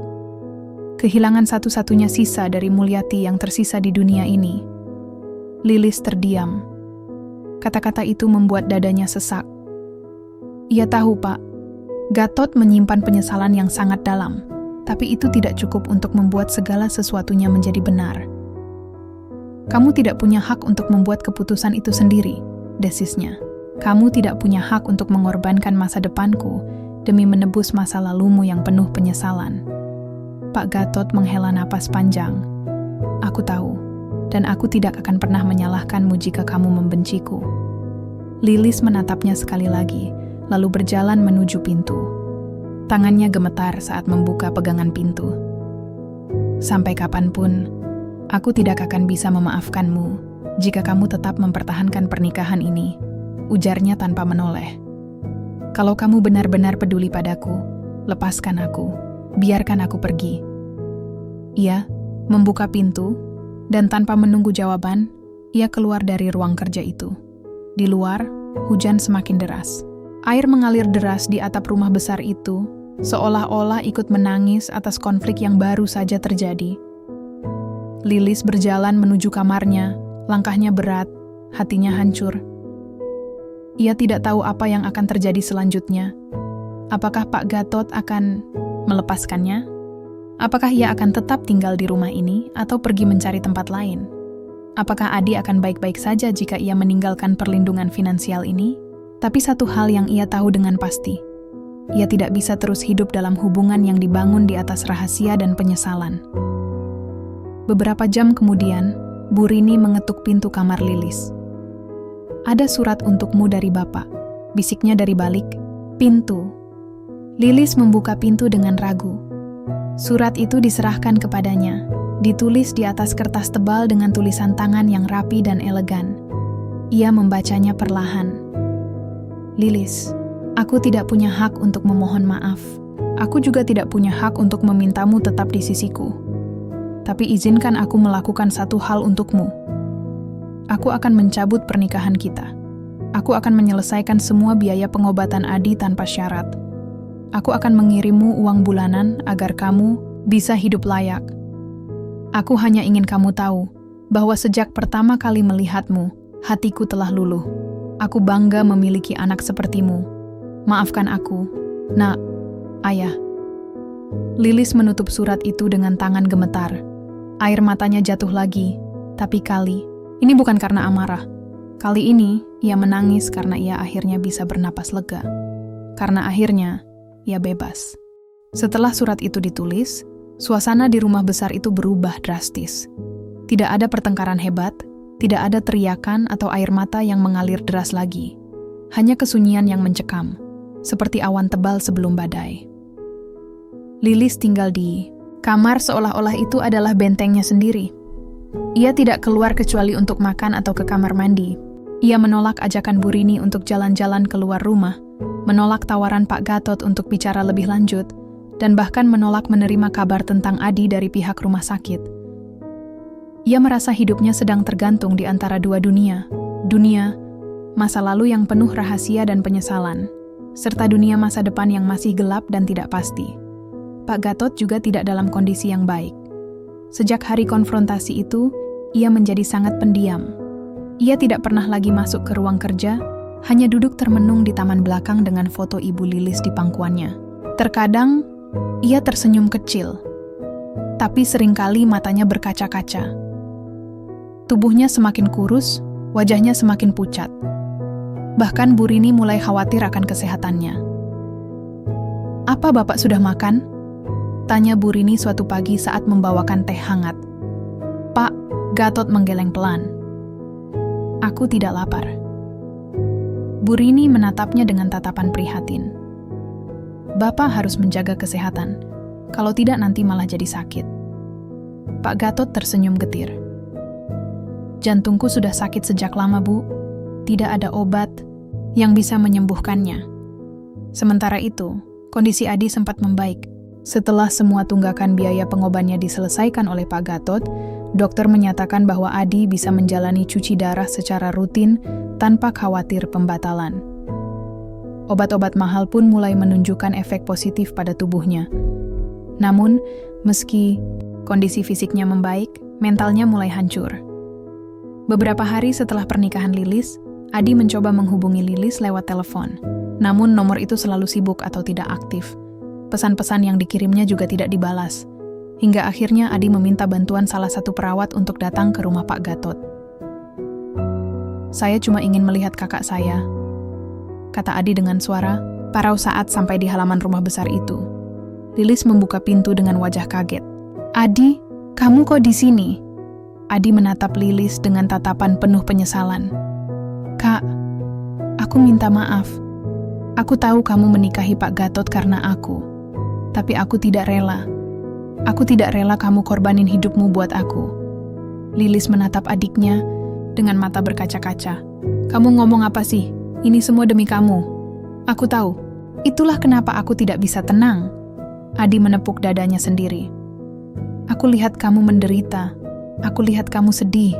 kehilangan satu-satunya sisa dari Mulyati yang tersisa di dunia ini." Lilis terdiam. Kata-kata itu membuat dadanya sesak. Ia tahu, Pak, Gatot menyimpan penyesalan yang sangat dalam, tapi itu tidak cukup untuk membuat segala sesuatunya menjadi benar. "Kamu tidak punya hak untuk membuat keputusan itu sendiri," desisnya. "Kamu tidak punya hak untuk mengorbankan masa depanku demi menebus masa lalumu yang penuh penyesalan." Pak Gatot menghela napas panjang. "Aku tahu, dan aku tidak akan pernah menyalahkanmu jika kamu membenciku. Lilis menatapnya sekali lagi, lalu berjalan menuju pintu. Tangannya gemetar saat membuka pegangan pintu. "Sampai kapanpun, aku tidak akan bisa memaafkanmu jika kamu tetap mempertahankan pernikahan ini," ujarnya tanpa menoleh. "Kalau kamu benar-benar peduli padaku, lepaskan aku, biarkan aku pergi." Ia membuka pintu, dan tanpa menunggu jawaban, ia keluar dari ruang kerja itu. Di luar, hujan semakin deras. Air mengalir deras di atap rumah besar itu, seolah-olah ikut menangis atas konflik yang baru saja terjadi. Lilis berjalan menuju kamarnya, langkahnya berat, hatinya hancur. Ia tidak tahu apa yang akan terjadi selanjutnya. Apakah Pak Gatot akan melepaskannya? Apakah ia akan tetap tinggal di rumah ini atau pergi mencari tempat lain? Apakah Adi akan baik-baik saja jika ia meninggalkan perlindungan finansial ini? Tapi satu hal yang ia tahu dengan pasti, ia tidak bisa terus hidup dalam hubungan yang dibangun di atas rahasia dan penyesalan. Beberapa jam kemudian, Bu Rini mengetuk pintu kamar Lilis. "Ada surat untukmu dari Bapak," bisiknya dari balik pintu. Lilis membuka pintu dengan ragu. Surat itu diserahkan kepadanya, ditulis di atas kertas tebal dengan tulisan tangan yang rapi dan elegan. Ia membacanya perlahan. "Lilis, aku tidak punya hak untuk memohon maaf. Aku juga tidak punya hak untuk memintamu tetap di sisiku. Tapi izinkan aku melakukan satu hal untukmu. Aku akan mencabut pernikahan kita. Aku akan menyelesaikan semua biaya pengobatan Adi tanpa syarat. Aku akan mengirimmu uang bulanan agar kamu bisa hidup layak. Aku hanya ingin kamu tahu bahwa sejak pertama kali melihatmu, hatiku telah luluh. Aku bangga memiliki anak sepertimu. Maafkan aku, Nak, Ayah." Lilis menutup surat itu dengan tangan gemetar. Air matanya jatuh lagi, tapi kali ini bukan karena amarah. Kali ini, ia menangis karena ia akhirnya bisa bernapas lega. Karena akhirnya, ia bebas. Setelah surat itu ditulis, suasana di rumah besar itu berubah drastis. Tidak ada pertengkaran hebat, tidak ada teriakan atau air mata yang mengalir deras lagi. Hanya kesunyian yang mencekam, seperti awan tebal sebelum badai. Lilis tinggal di kamar seolah-olah itu adalah bentengnya sendiri. Ia tidak keluar kecuali untuk makan atau ke kamar mandi. Ia menolak ajakan Bu Rini untuk jalan-jalan keluar rumah, menolak tawaran Pak Gatot untuk bicara lebih lanjut, dan bahkan menolak menerima kabar tentang Adi dari pihak rumah sakit. Ia merasa hidupnya sedang tergantung di antara dua dunia. Dunia masa lalu yang penuh rahasia dan penyesalan, serta dunia masa depan yang masih gelap dan tidak pasti. Pak Gatot juga tidak dalam kondisi yang baik. Sejak hari konfrontasi itu, ia menjadi sangat pendiam. Ia tidak pernah lagi masuk ke ruang kerja, hanya duduk termenung di taman belakang dengan foto Ibu Lilis di pangkuannya. Terkadang, ia tersenyum kecil, tapi seringkali matanya berkaca-kaca. Tubuhnya semakin kurus, wajahnya semakin pucat. Bahkan Bu Rini mulai khawatir akan kesehatannya. "Apa Bapak sudah makan?" tanya Bu Rini suatu pagi saat membawakan teh hangat. "Pak," Gatot menggeleng pelan. "Aku tidak lapar." Bu Rini menatapnya dengan tatapan prihatin. "Bapak harus menjaga kesehatan, kalau tidak nanti malah jadi sakit." Pak Gatot tersenyum getir. "Jantungku sudah sakit sejak lama, Bu. Tidak ada obat yang bisa menyembuhkannya." Sementara itu, kondisi Adi sempat membaik. Setelah semua tunggakan biaya pengobatannya diselesaikan oleh Pak Gatot, dokter menyatakan bahwa Adi bisa menjalani cuci darah secara rutin tanpa khawatir pembatalan. Obat-obat mahal pun mulai menunjukkan efek positif pada tubuhnya. Namun, meski kondisi fisiknya membaik, mentalnya mulai hancur. Beberapa hari setelah pernikahan Lilis, Adi mencoba menghubungi Lilis lewat telepon. Namun nomor itu selalu sibuk atau tidak aktif. Pesan-pesan yang dikirimnya juga tidak dibalas. Hingga akhirnya Adi meminta bantuan salah satu perawat untuk datang ke rumah Pak Gatot. "Saya cuma ingin melihat kakak saya," kata Adi dengan suara parau saat sampai di halaman rumah besar itu. Lilis membuka pintu dengan wajah kaget. "Adi, kamu kok di sini?" Adi menatap Lilis dengan tatapan penuh penyesalan. "Kak, Aku minta maaf. Aku tahu kamu menikahi Pak Gatot karena aku. Tapi aku tidak rela. Aku tidak rela kamu korbanin hidupmu buat aku. Lilis menatap adiknya dengan mata berkaca-kaca. Kamu ngomong apa sih? Ini semua demi kamu. Aku tahu. Itulah kenapa aku tidak bisa tenang. Adi menepuk dadanya sendiri. Aku lihat kamu menderita. Aku lihat kamu sedih.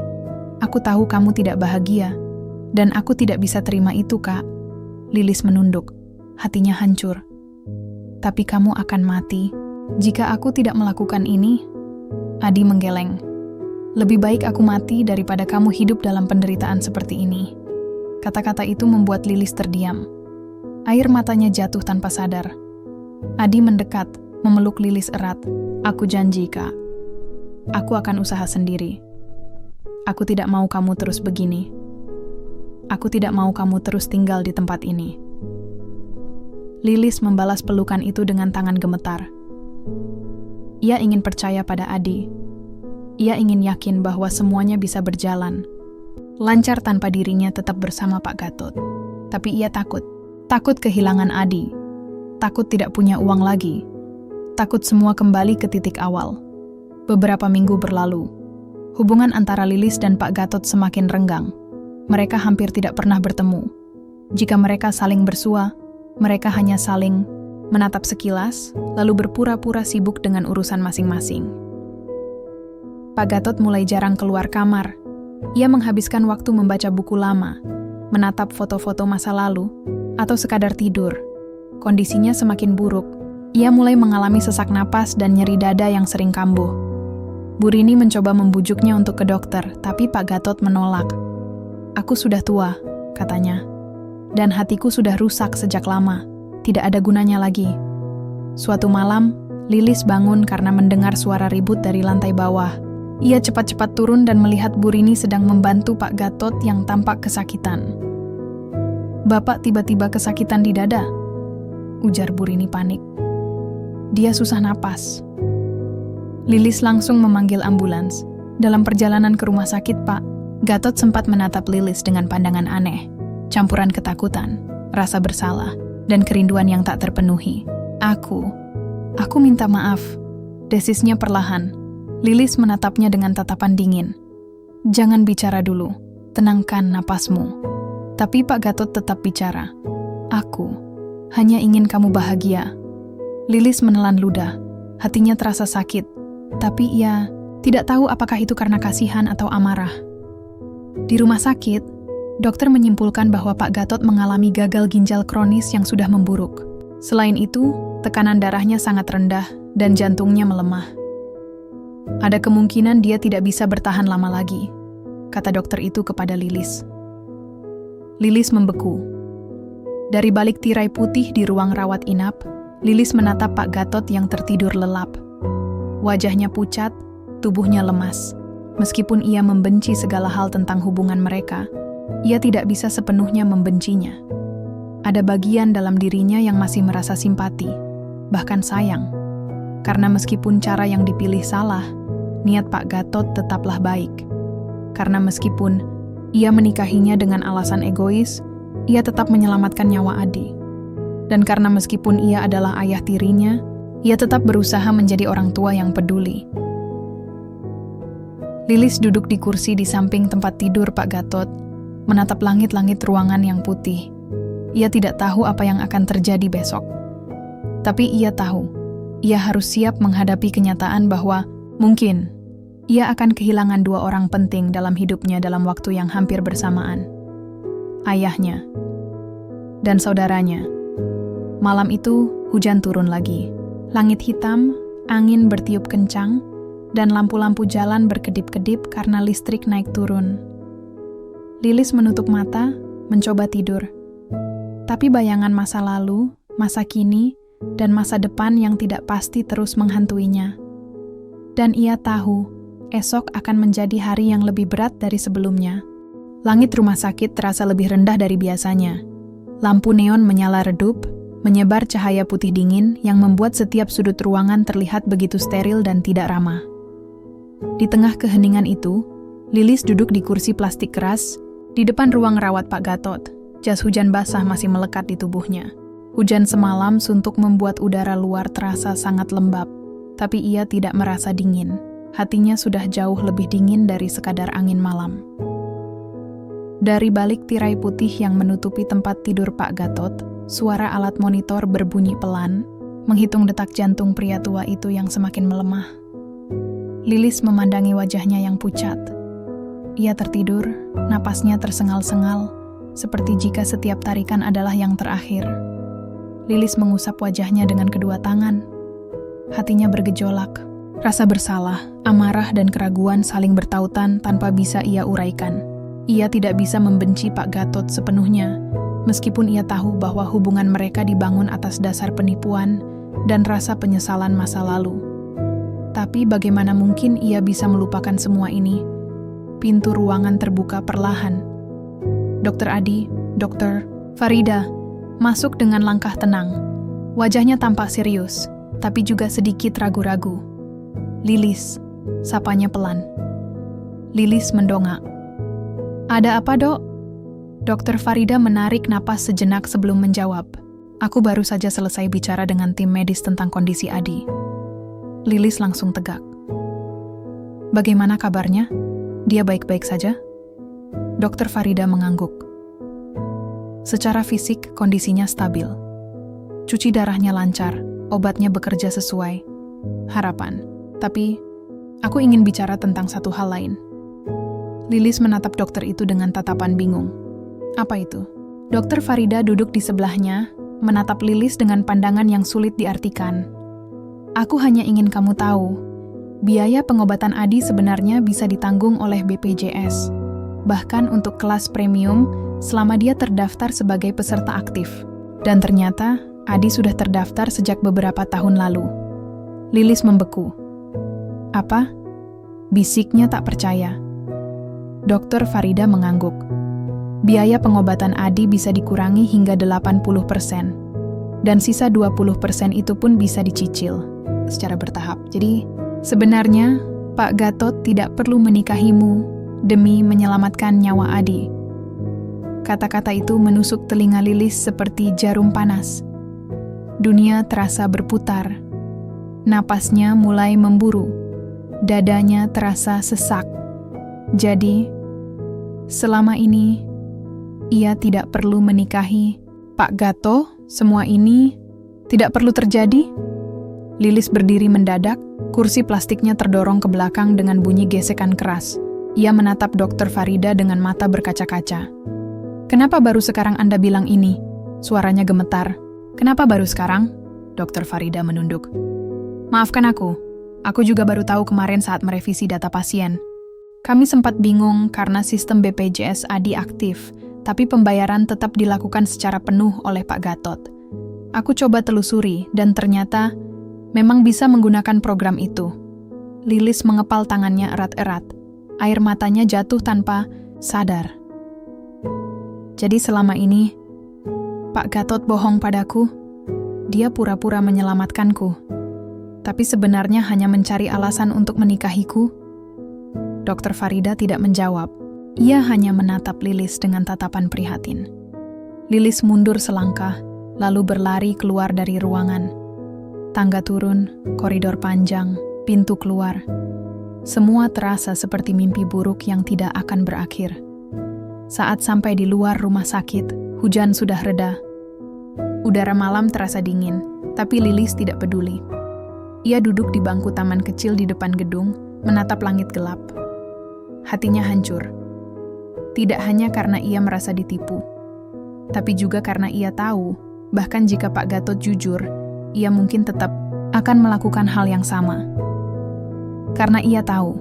Aku tahu kamu tidak bahagia. Dan aku tidak bisa terima itu, Kak. Lilis menunduk. Hatinya hancur. Tapi kamu akan mati jika aku tidak melakukan ini. Adi menggeleng. Lebih baik aku mati daripada kamu hidup dalam penderitaan seperti ini. Kata-kata itu membuat Lilis terdiam. Air matanya jatuh tanpa sadar. Adi mendekat, memeluk Lilis erat. Aku janji, Kak. Aku akan usaha sendiri. Aku tidak mau kamu terus begini. Aku tidak mau kamu terus tinggal di tempat ini. Lilis membalas pelukan itu dengan tangan gemetar. Ia ingin percaya pada Adi. Ia ingin yakin bahwa semuanya bisa berjalan lancar tanpa dirinya tetap bersama Pak Gatot. Tapi ia takut. Takut kehilangan Adi. Takut tidak punya uang lagi. Takut semua kembali ke titik awal. Beberapa minggu berlalu. Hubungan antara Lilis dan Pak Gatot semakin renggang. Mereka hampir tidak pernah bertemu. Jika mereka saling bersua, mereka hanya saling menatap sekilas, lalu berpura-pura sibuk dengan urusan masing-masing. Pak Gatot mulai jarang keluar kamar. Ia menghabiskan waktu membaca buku lama, menatap foto-foto masa lalu, atau sekadar tidur. Kondisinya semakin buruk. Ia mulai mengalami sesak napas dan nyeri dada yang sering kambuh. Bu Rini mencoba membujuknya untuk ke dokter, tapi Pak Gatot menolak. Aku sudah tua, katanya. Dan hatiku sudah rusak sejak lama. Tidak ada gunanya lagi. Suatu malam, Lilis bangun karena mendengar suara ribut dari lantai bawah. Ia cepat-cepat turun dan melihat Bu Rini sedang membantu Pak Gatot yang tampak kesakitan. Bapak tiba-tiba kesakitan di dada, ujar Bu Rini panik. Dia susah napas. Lilis langsung memanggil ambulans. Dalam perjalanan ke rumah sakit, Pak Gatot sempat menatap Lilis dengan pandangan aneh, campuran ketakutan, rasa bersalah, dan kerinduan yang tak terpenuhi. Aku minta maaf. Desisnya perlahan. Lilis menatapnya dengan tatapan dingin. Jangan bicara dulu, tenangkan napasmu. Tapi Pak Gatot tetap bicara. Aku hanya ingin kamu bahagia. Lilis menelan ludah, hatinya terasa sakit, tapi ia tidak tahu apakah itu karena kasihan atau amarah. Di rumah sakit, dokter menyimpulkan bahwa Pak Gatot mengalami gagal ginjal kronis yang sudah memburuk. Selain itu, tekanan darahnya sangat rendah dan jantungnya melemah. Ada kemungkinan dia tidak bisa bertahan lama lagi, kata dokter itu kepada Lilis. Lilis membeku. Dari balik tirai putih di ruang rawat inap, Lilis menatap Pak Gatot yang tertidur lelap. Wajahnya pucat, tubuhnya lemas. Meskipun ia membenci segala hal tentang hubungan mereka, ia tidak bisa sepenuhnya membencinya. Ada bagian dalam dirinya yang masih merasa simpati, bahkan sayang. Karena meskipun cara yang dipilih salah, niat Pak Gatot tetaplah baik. Karena meskipun ia menikahinya dengan alasan egois, ia tetap menyelamatkan nyawa Adi. Dan karena meskipun ia adalah ayah tirinya, ia tetap berusaha menjadi orang tua yang peduli. Lilis duduk di kursi di samping tempat tidur Pak Gatot, menatap langit-langit ruangan yang putih. Ia tidak tahu apa yang akan terjadi besok. Tapi ia tahu, ia harus siap menghadapi kenyataan bahwa mungkin ia akan kehilangan dua orang penting dalam hidupnya dalam waktu yang hampir bersamaan. Ayahnya dan saudaranya. Malam itu, hujan turun lagi. Langit hitam, angin bertiup kencang, dan lampu-lampu jalan berkedip-kedip karena listrik naik turun. Lilis menutup mata, mencoba tidur. Tapi bayangan masa lalu, masa kini, dan masa depan yang tidak pasti terus menghantuinya. Dan ia tahu, esok akan menjadi hari yang lebih berat dari sebelumnya. Langit rumah sakit terasa lebih rendah dari biasanya. Lampu neon menyala redup, menyebar cahaya putih dingin yang membuat setiap sudut ruangan terlihat begitu steril dan tidak ramah. Di tengah keheningan itu, Lilis duduk di kursi plastik keras di depan ruang rawat Pak Gatot. Jas hujan basah masih melekat di tubuhnya. Hujan semalam suntuk membuat udara luar terasa sangat lembab, tapi ia tidak merasa dingin. Hatinya sudah jauh lebih dingin dari sekadar angin malam. Dari balik tirai putih yang menutupi tempat tidur Pak Gatot, suara alat monitor berbunyi pelan, menghitung detak jantung pria tua itu yang semakin melemah. Lilis memandangi wajahnya yang pucat. Ia tertidur, napasnya tersengal-sengal, seperti jika setiap tarikan adalah yang terakhir. Lilis mengusap wajahnya dengan kedua tangan. Hatinya bergejolak. Rasa bersalah, amarah, dan keraguan saling bertautan tanpa bisa ia uraikan. Ia tidak bisa membenci Pak Gatot sepenuhnya, meskipun ia tahu bahwa hubungan mereka dibangun atas dasar penipuan dan rasa penyesalan masa lalu. Tapi bagaimana mungkin ia bisa melupakan semua ini? Pintu ruangan terbuka perlahan. Dokter Adi, Dokter Farida, masuk dengan langkah tenang. Wajahnya tampak serius, tapi juga sedikit ragu-ragu. Lilis, sapanya pelan. Lilis mendongak. Ada apa, Dok? Dokter Farida menarik napas sejenak sebelum menjawab. Aku baru saja selesai bicara dengan tim medis tentang kondisi Adi. Lilis langsung tegak. Bagaimana kabarnya? Dia baik-baik saja? Dokter Farida mengangguk. Secara fisik, kondisinya stabil. Cuci darahnya lancar, obatnya bekerja sesuai harapan. Tapi, aku ingin bicara tentang satu hal lain. Lilis menatap dokter itu dengan tatapan bingung. Apa itu? Dokter Farida duduk di sebelahnya, menatap Lilis dengan pandangan yang sulit diartikan. Aku hanya ingin kamu tahu, biaya pengobatan Adi sebenarnya bisa ditanggung oleh BPJS. Bahkan untuk kelas premium, selama dia terdaftar sebagai peserta aktif. Dan ternyata, Adi sudah terdaftar sejak beberapa tahun lalu. Lilis membeku. Apa? Bisiknya tak percaya. Dokter Farida mengangguk. Biaya pengobatan Adi bisa dikurangi hingga 80%. Dan sisa 20% itu pun bisa dicicil secara bertahap. Jadi, sebenarnya Pak Gatot tidak perlu menikahimu demi menyelamatkan nyawa Adi. Kata-kata itu menusuk telinga Lilis seperti jarum panas. Dunia terasa berputar. Napasnya mulai memburu. Dadanya terasa sesak. Jadi, selama ini, ia tidak perlu menikahi Pak Gatot. Semua ini tidak perlu terjadi. Lilis berdiri mendadak, kursi plastiknya terdorong ke belakang dengan bunyi gesekan keras. Ia menatap Dokter Farida dengan mata berkaca-kaca. Kenapa baru sekarang Anda bilang ini? Suaranya gemetar. Kenapa baru sekarang? Dokter Farida menunduk. Maafkan aku juga baru tahu kemarin saat merevisi data pasien. Kami sempat bingung karena sistem BPJS Adi aktif, tapi pembayaran tetap dilakukan secara penuh oleh Pak Gatot. Aku coba telusuri dan ternyata memang bisa menggunakan program itu. Lilis mengepal tangannya erat-erat. Air matanya jatuh tanpa sadar. Jadi selama ini, Pak Gatot bohong padaku. Dia pura-pura menyelamatkanku. Tapi sebenarnya hanya mencari alasan untuk menikahiku. Dokter Farida tidak menjawab. Ia hanya menatap Lilis dengan tatapan prihatin. Lilis mundur selangkah, lalu berlari keluar dari ruangan. Tangga turun, koridor panjang, pintu keluar. Semua terasa seperti mimpi buruk yang tidak akan berakhir. Saat sampai di luar rumah sakit, hujan sudah reda. Udara malam terasa dingin, tapi Lilis tidak peduli. Ia duduk di bangku taman kecil di depan gedung, menatap langit gelap. Hatinya hancur. Tidak hanya karena ia merasa ditipu, tapi juga karena ia tahu, bahkan jika Pak Gatot jujur, ia mungkin tetap akan melakukan hal yang sama. Karena ia tahu,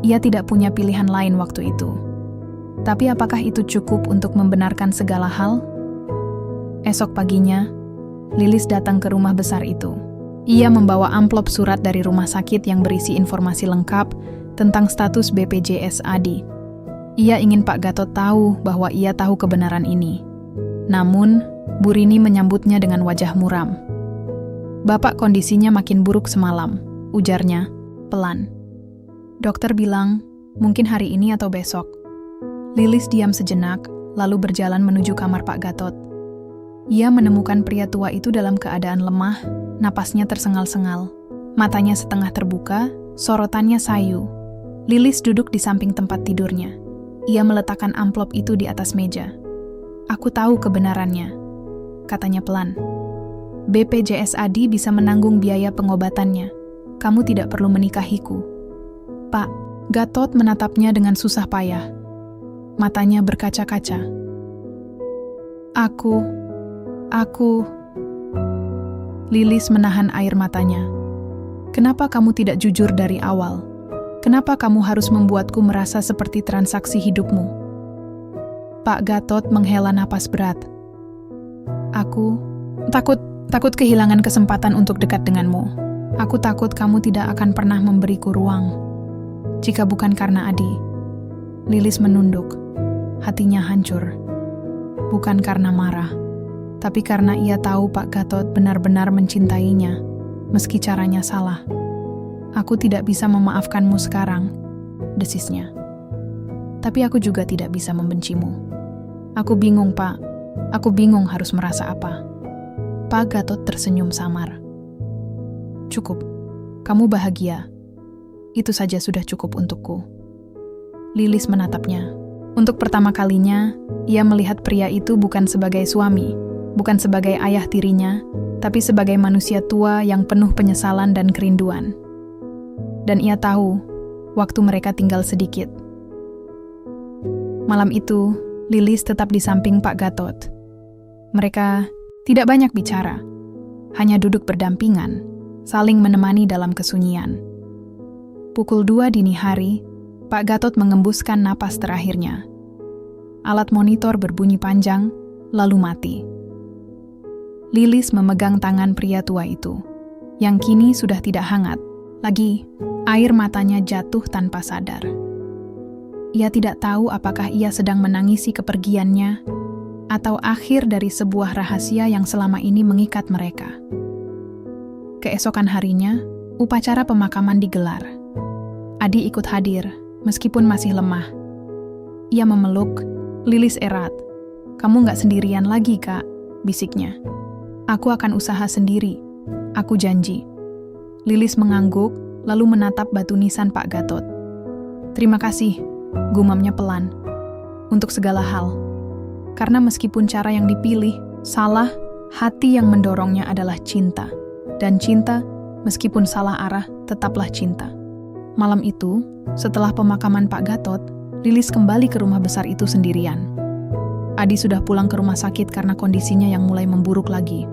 ia tidak punya pilihan lain waktu itu. Tapi apakah itu cukup untuk membenarkan segala hal? Esok paginya, Lilis datang ke rumah besar itu. Ia membawa amplop surat dari rumah sakit yang berisi informasi lengkap tentang status BPJS Adi. Ia ingin Pak Gatot tahu bahwa ia tahu kebenaran ini. Namun, Bu Rini menyambutnya dengan wajah muram. Bapak kondisinya makin buruk semalam, ujarnya, pelan. Dokter bilang, mungkin hari ini atau besok. Lilis diam sejenak, lalu berjalan menuju kamar Pak Gatot. Ia menemukan pria tua itu dalam keadaan lemah, napasnya tersengal-sengal. Matanya setengah terbuka, sorotannya sayu. Lilis duduk di samping tempat tidurnya. Ia meletakkan amplop itu di atas meja. "Aku tahu kebenarannya," katanya pelan. "BPJS Adi bisa menanggung biaya pengobatannya. Kamu tidak perlu menikahiku." "Pak," Gatot menatapnya dengan susah payah. Matanya berkaca-kaca. Aku... Lilis menahan air matanya. "Kenapa kamu tidak jujur dari awal? Kenapa kamu harus membuatku merasa seperti transaksi hidupmu?" Pak Gatot menghela napas berat. "Aku takut kehilangan kesempatan untuk dekat denganmu. Aku takut kamu tidak akan pernah memberiku ruang. Jika bukan karena Adi." Lilis menunduk. Hatinya hancur. Bukan karena marah, tapi karena ia tahu Pak Gatot benar-benar mencintainya, meski caranya salah. "Aku tidak bisa memaafkanmu sekarang," desisnya. "Tapi aku juga tidak bisa membencimu. Aku bingung, Pak. Aku bingung harus merasa apa." Pak Gatot tersenyum samar. "Cukup. Kamu bahagia. Itu saja sudah cukup untukku." Lilis menatapnya. Untuk pertama kalinya, ia melihat pria itu bukan sebagai suami, bukan sebagai ayah tirinya, tapi sebagai manusia tua yang penuh penyesalan dan kerinduan. Dan ia tahu, waktu mereka tinggal sedikit. Malam itu, Lilis tetap di samping Pak Gatot. Mereka tidak banyak bicara, hanya duduk berdampingan, saling menemani dalam kesunyian. Pukul 2 dini hari, Pak Gatot mengembuskan napas terakhirnya. Alat monitor berbunyi panjang, lalu mati. Lilis memegang tangan pria tua itu, yang kini sudah tidak hangat. Lagi, air matanya jatuh tanpa sadar. Ia tidak tahu apakah ia sedang menangisi kepergiannya, atau akhir dari sebuah rahasia yang selama ini mengikat mereka. Keesokan harinya, upacara pemakaman digelar. Adi ikut hadir, meskipun masih lemah. Ia memeluk Lilis erat. "Kamu gak sendirian lagi, Kak," bisiknya. "Aku akan usaha sendiri. Aku janji." Lilis mengangguk, lalu menatap batu nisan Pak Gatot. "Terima kasih," gumamnya pelan, "untuk segala hal. Karena meskipun cara yang dipilih salah, hati yang mendorongnya adalah cinta. Dan cinta, meskipun salah arah, tetaplah cinta." Malam itu, setelah pemakaman Pak Gatot, Lilis kembali ke rumah besar itu sendirian. Adi sudah pulang ke rumah sakit karena kondisinya yang mulai memburuk lagi.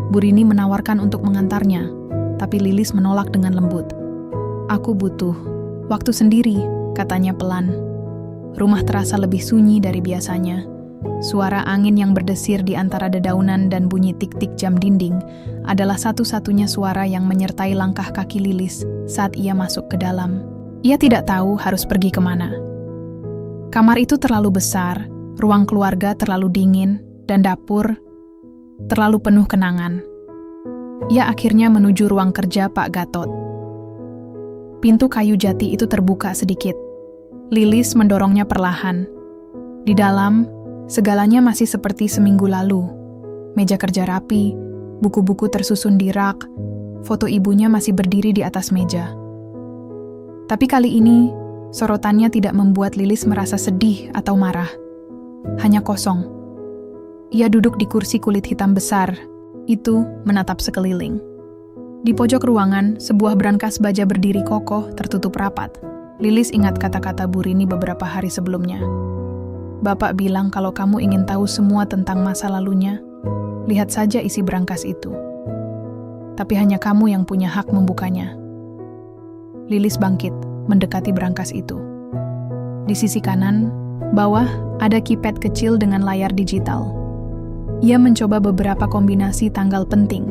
Bu Rini menawarkan untuk mengantarnya, tapi Lilis menolak dengan lembut. "Aku butuh waktu sendiri," katanya pelan. Rumah terasa lebih sunyi dari biasanya. Suara angin yang berdesir di antara dedaunan dan bunyi tik-tik jam dinding adalah satu-satunya suara yang menyertai langkah kaki Lilis saat ia masuk ke dalam. Ia tidak tahu harus pergi kemana. Kamar itu terlalu besar, ruang keluarga terlalu dingin, dan dapur terlalu penuh kenangan. Ia akhirnya menuju ruang kerja Pak Gatot. Pintu kayu jati itu terbuka sedikit. Lilis mendorongnya perlahan. Di dalam, segalanya masih seperti seminggu lalu. Meja kerja rapi, buku-buku tersusun di rak, foto ibunya masih berdiri di atas meja. Tapi kali ini, sorotannya tidak membuat Lilis merasa sedih atau marah. Hanya kosong. Ia duduk di kursi kulit hitam besar, itu menatap sekeliling. Di pojok ruangan, sebuah brankas baja berdiri kokoh, tertutup rapat. Lilis ingat kata-kata Bu Rini beberapa hari sebelumnya. "Bapak bilang kalau kamu ingin tahu semua tentang masa lalunya, lihat saja isi brankas itu. Tapi hanya kamu yang punya hak membukanya." Lilis bangkit, mendekati brankas itu. Di sisi kanan, bawah, ada keypad kecil dengan layar digital. Ia mencoba beberapa kombinasi tanggal penting.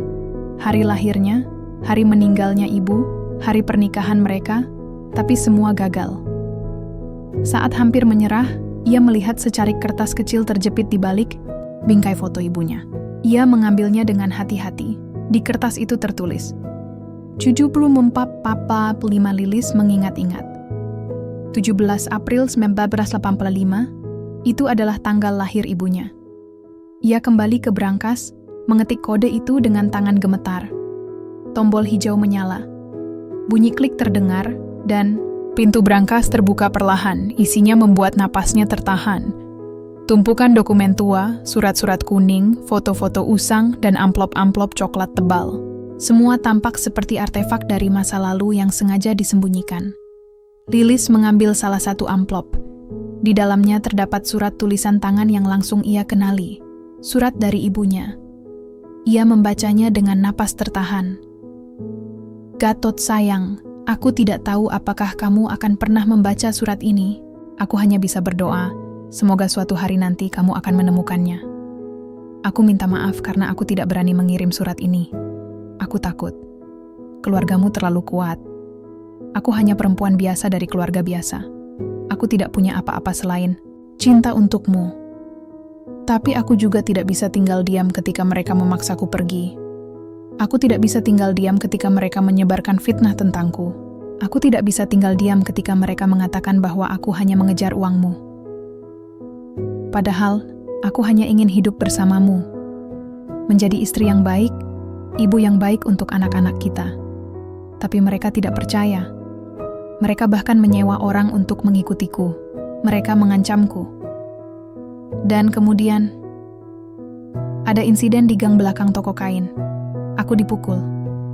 Hari lahirnya, hari meninggalnya ibu, hari pernikahan mereka, tapi semua gagal. Saat hampir menyerah, ia melihat secarik kertas kecil terjepit di balik bingkai foto ibunya. Ia mengambilnya dengan hati-hati. Di kertas itu tertulis, 74 Papa 5 Lilis mengingat-ingat. 17 April 1985, Itu adalah tanggal lahir ibunya. Ia kembali ke brankas, mengetik kode itu dengan tangan gemetar. Tombol hijau menyala. Bunyi klik terdengar, dan pintu brankas terbuka perlahan, isinya membuat napasnya tertahan. Tumpukan dokumen tua, surat-surat kuning, foto-foto usang, dan amplop-amplop coklat tebal. Semua tampak seperti artefak dari masa lalu yang sengaja disembunyikan. Lilis mengambil salah satu amplop. Di dalamnya terdapat surat tulisan tangan yang langsung ia kenali. Surat dari ibunya. Ia membacanya dengan napas tertahan. Gatot sayang, aku tidak tahu apakah kamu akan pernah membaca surat ini. Aku hanya bisa berdoa, semoga suatu hari nanti kamu akan menemukannya. Aku minta maaf karena aku tidak berani mengirim surat ini. Aku takut. Keluargamu terlalu kuat. Aku hanya perempuan biasa dari keluarga biasa. Aku tidak punya apa-apa selain cinta untukmu. Tapi aku juga tidak bisa tinggal diam ketika mereka memaksaku pergi. Aku tidak bisa tinggal diam ketika mereka menyebarkan fitnah tentangku. Aku tidak bisa tinggal diam ketika mereka mengatakan bahwa aku hanya mengejar uangmu. Padahal, aku hanya ingin hidup bersamamu. Menjadi istri yang baik, ibu yang baik untuk anak-anak kita. Tapi mereka tidak percaya. Mereka bahkan menyewa orang untuk mengikutiku. Mereka mengancamku. Dan kemudian, ada insiden di gang belakang toko kain. Aku dipukul,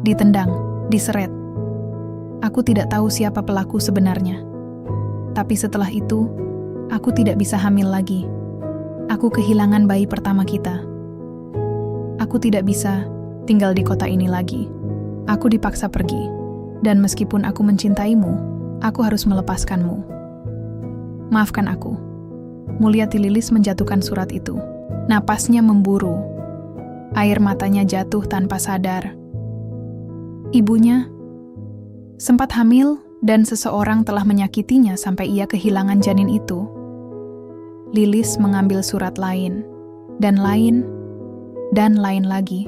ditendang, diseret. Aku tidak tahu siapa pelaku sebenarnya. Tapi setelah itu, aku tidak bisa hamil lagi. Aku kehilangan bayi pertama kita. Aku tidak bisa tinggal di kota ini lagi. Aku dipaksa pergi. Dan meskipun aku mencintaimu, aku harus melepaskanmu. Maafkan aku. Mulyati Lilis menjatuhkan surat itu. Napasnya memburu. Air matanya jatuh tanpa sadar. Ibunya sempat hamil dan seseorang telah menyakitinya sampai ia kehilangan janin itu. Lilis mengambil surat lain, dan lain, dan lain lagi.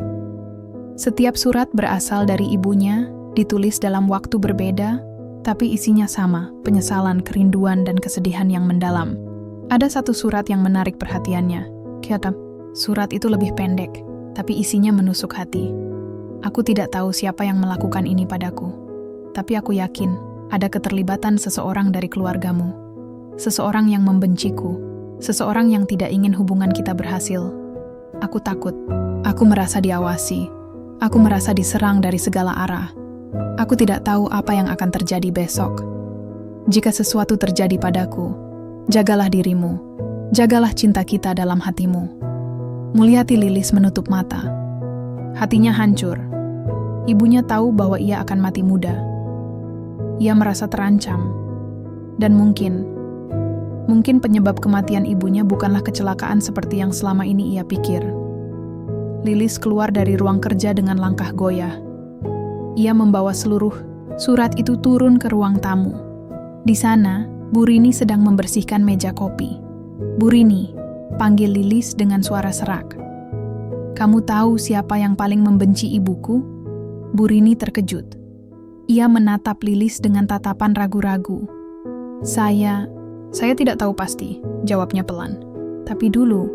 Setiap surat berasal dari ibunya, ditulis dalam waktu berbeda, tapi isinya sama, penyesalan, kerinduan, dan kesedihan yang mendalam. Ada satu surat yang menarik perhatiannya. Surat itu lebih pendek, tapi isinya menusuk hati. Aku tidak tahu siapa yang melakukan ini padaku, tapi aku yakin ada keterlibatan seseorang dari keluargamu. Seseorang yang membenciku, seseorang yang tidak ingin hubungan kita berhasil. Aku takut, aku merasa diawasi, aku merasa diserang dari segala arah. Aku tidak tahu apa yang akan terjadi besok. Jika sesuatu terjadi padaku, jagalah dirimu, jagalah cinta kita dalam hatimu. Mulyati Lilis menutup mata. Hatinya hancur. Ibunya tahu bahwa ia akan mati muda. Ia merasa terancam. Dan mungkin penyebab kematian ibunya bukanlah kecelakaan seperti yang selama ini ia pikir. Lilis keluar dari ruang kerja dengan langkah goyah. Ia membawa seluruh surat itu turun ke ruang tamu. Di sana, Bu Rini sedang membersihkan meja kopi. Bu Rini, panggil Lilis dengan suara serak. Kamu tahu siapa yang paling membenci ibuku? Bu Rini terkejut. Ia menatap Lilis dengan tatapan ragu-ragu. Saya tidak tahu pasti, jawabnya pelan. Tapi dulu,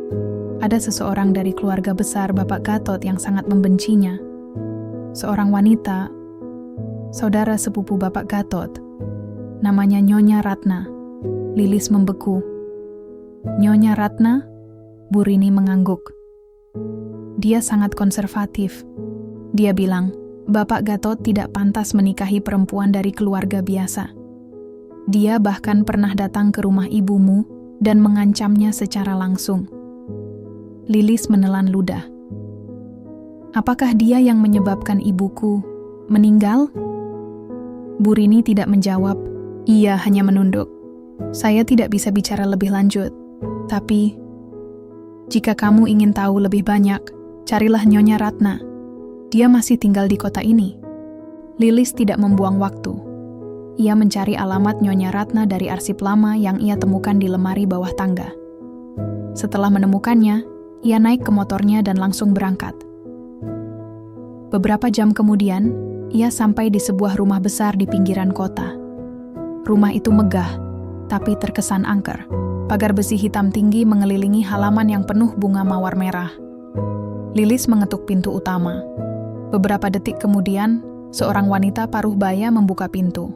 ada seseorang dari keluarga besar Bapak Gatot yang sangat membencinya. Seorang wanita, saudara sepupu Bapak Gatot, namanya Nyonya Ratna. Lilis membeku. Nyonya Ratna? Bu Rini mengangguk. Dia sangat konservatif. Dia bilang, Bapak Gatot tidak pantas menikahi perempuan dari keluarga biasa. Dia bahkan pernah datang ke rumah ibumu dan mengancamnya secara langsung. Lilis menelan ludah. Apakah dia yang menyebabkan ibuku meninggal? Bu Rini tidak menjawab. Ia hanya menunduk. Saya tidak bisa bicara lebih lanjut. Tapi, jika kamu ingin tahu lebih banyak, carilah Nyonya Ratna. Dia masih tinggal di kota ini. Lilis tidak membuang waktu. Ia mencari alamat Nyonya Ratna dari arsip lama yang ia temukan di lemari bawah tangga. Setelah menemukannya, ia naik ke motornya dan langsung berangkat. Beberapa jam kemudian, ia sampai di sebuah rumah besar di pinggiran kota. Rumah itu megah, tapi terkesan angker. Pagar besi hitam tinggi mengelilingi halaman yang penuh bunga mawar merah. Lilis mengetuk pintu utama. Beberapa detik kemudian, seorang wanita paruh baya membuka pintu.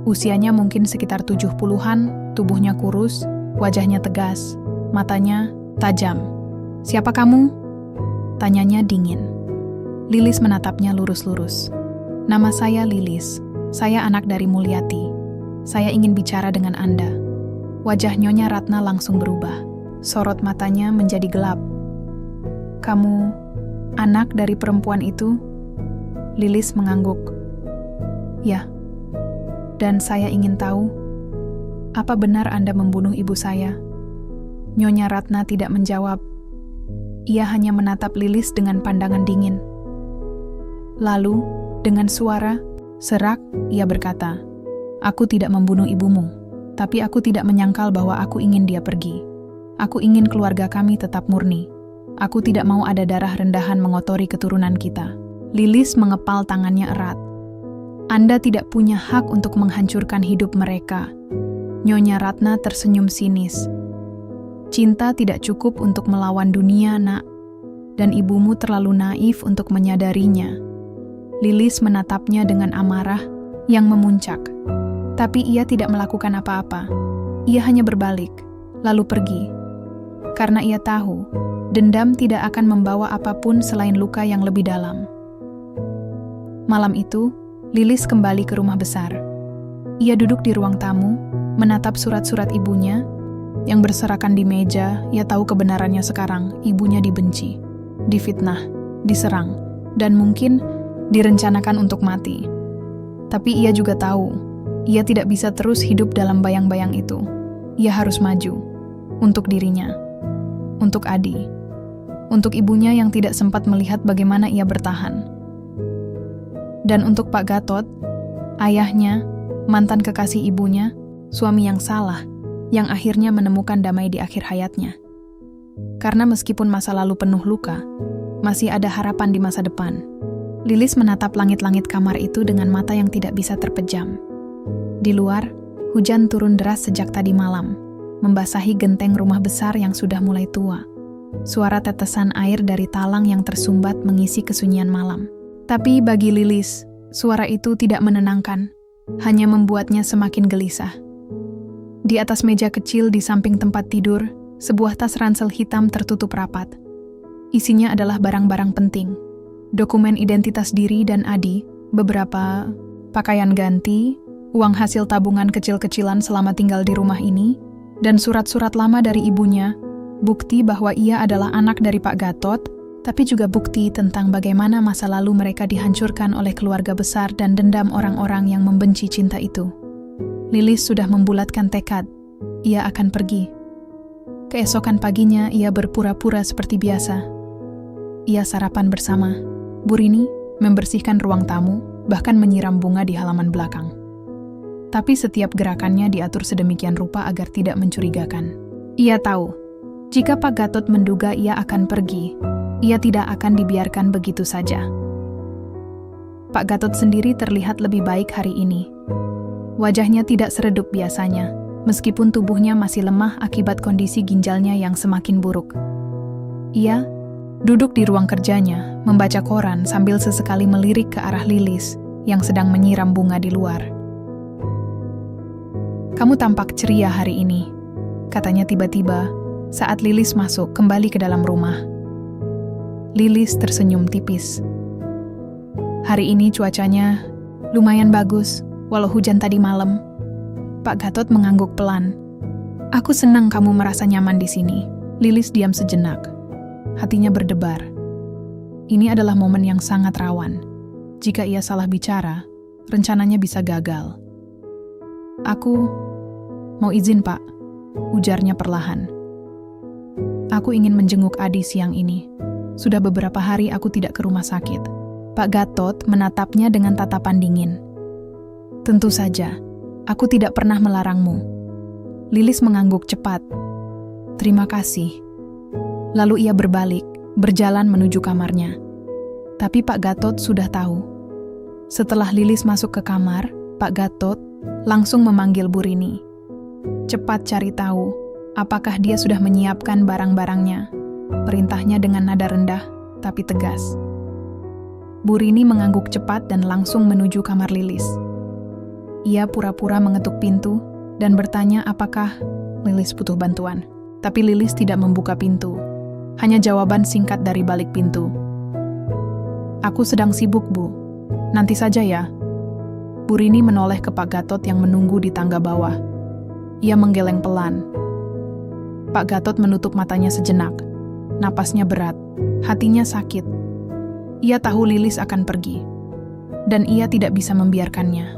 Usianya mungkin sekitar 70-an, tubuhnya kurus, wajahnya tegas, matanya tajam. "Siapa kamu?" tanyanya dingin. Lilis menatapnya lurus-lurus. "Nama saya Lilis. Saya anak dari Mulyati. Saya ingin bicara dengan Anda." Wajah Nyonya Ratna langsung berubah. Sorot matanya menjadi gelap. "Kamu anak dari perempuan itu?" Lilis mengangguk. "Ya. Dan saya ingin tahu, apa benar Anda membunuh ibu saya?" Nyonya Ratna tidak menjawab. Ia hanya menatap Lilis dengan pandangan dingin. Lalu, dengan suara serak, ia berkata, "Aku tidak membunuh ibumu, tapi aku tidak menyangkal bahwa aku ingin dia pergi. Aku ingin keluarga kami tetap murni. Aku tidak mau ada darah rendahan mengotori keturunan kita." Lilis mengepal tangannya erat. "Anda tidak punya hak untuk menghancurkan hidup mereka." Nyonya Ratna tersenyum sinis. "Cinta tidak cukup untuk melawan dunia, nak. Dan ibumu terlalu naif untuk menyadarinya." Lilis menatapnya dengan amarah yang memuncak. Tapi ia tidak melakukan apa-apa. Ia hanya berbalik, lalu pergi. Karena ia tahu, dendam tidak akan membawa apapun selain luka yang lebih dalam. Malam itu, Lilis kembali ke rumah besar. Ia duduk di ruang tamu, menatap surat-surat ibunya, yang berserakan di meja. Ia tahu kebenarannya sekarang, ibunya dibenci, difitnah, diserang, dan mungkin direncanakan untuk mati. Tapi ia juga tahu, ia tidak bisa terus hidup dalam bayang-bayang itu. Ia harus maju. Untuk dirinya. Untuk Adi. Untuk ibunya yang tidak sempat melihat bagaimana ia bertahan. Dan untuk Pak Gatot, ayahnya, mantan kekasih ibunya, suami yang salah, yang akhirnya menemukan damai di akhir hayatnya. Karena meskipun masa lalu penuh luka, masih ada harapan di masa depan. Lilis menatap langit-langit kamar itu dengan mata yang tidak bisa terpejam. Di luar, hujan turun deras sejak tadi malam, membasahi genteng rumah besar yang sudah mulai tua. Suara tetesan air dari talang yang tersumbat mengisi kesunyian malam. Tapi bagi Lilis, suara itu tidak menenangkan, hanya membuatnya semakin gelisah. Di atas meja kecil di samping tempat tidur, sebuah tas ransel hitam tertutup rapat. Isinya adalah barang-barang penting. Dokumen identitas diri dan Adi, beberapa pakaian ganti, uang hasil tabungan kecil-kecilan selama tinggal di rumah ini, dan surat-surat lama dari ibunya, bukti bahwa ia adalah anak dari Pak Gatot, tapi juga bukti tentang bagaimana masa lalu mereka dihancurkan oleh keluarga besar dan dendam orang-orang yang membenci cinta itu. Lilis sudah membulatkan tekad, ia akan pergi. Keesokan paginya ia berpura-pura seperti biasa. Ia sarapan bersama. Bu Rini membersihkan ruang tamu, bahkan menyiram bunga di halaman belakang. Tapi setiap gerakannya diatur sedemikian rupa agar tidak mencurigakan. Ia tahu, jika Pak Gatot menduga ia akan pergi, ia tidak akan dibiarkan begitu saja. Pak Gatot sendiri terlihat lebih baik hari ini. Wajahnya tidak seredup biasanya, meskipun tubuhnya masih lemah akibat kondisi ginjalnya yang semakin buruk. Ia duduk di ruang kerjanya, membaca koran sambil sesekali melirik ke arah Lilis yang sedang menyiram bunga di luar. "Kamu tampak ceria hari ini," katanya tiba-tiba saat Lilis masuk kembali ke dalam rumah. Lilis tersenyum tipis. "Hari ini cuacanya lumayan bagus, walau hujan tadi malam." Pak Gatot mengangguk pelan. "Aku senang kamu merasa nyaman di sini." Lilis diam sejenak. Hatinya berdebar. Ini adalah momen yang sangat rawan. Jika ia salah bicara, rencananya bisa gagal. "Aku mau izin, Pak," ujarnya perlahan. "Aku ingin menjenguk Adi siang ini. Sudah beberapa hari aku tidak ke rumah sakit." Pak Gatot menatapnya dengan tatapan dingin. "Tentu saja, aku tidak pernah melarangmu." Lilis mengangguk cepat. "Terima kasih." Lalu ia berbalik, berjalan menuju kamarnya. Tapi Pak Gatot sudah tahu. Setelah Lilis masuk ke kamar, Pak Gatot langsung memanggil Bu Rini. "Cepat cari tahu apakah dia sudah menyiapkan barang-barangnya. Perintahnya dengan nada rendah, tapi tegas. Bu Rini mengangguk cepat dan langsung menuju kamar Lilis. Ia pura-pura mengetuk pintu dan bertanya apakah Lilis butuh bantuan. Tapi Lilis tidak membuka pintu. Hanya jawaban singkat dari balik pintu. "Aku sedang sibuk, Bu. Nanti saja ya." Bu Rini menoleh ke Pak Gatot yang menunggu di tangga bawah. Ia menggeleng pelan. Pak Gatot menutup matanya sejenak. Napasnya berat, hatinya sakit. Ia tahu Lilis akan pergi, dan ia tidak bisa membiarkannya.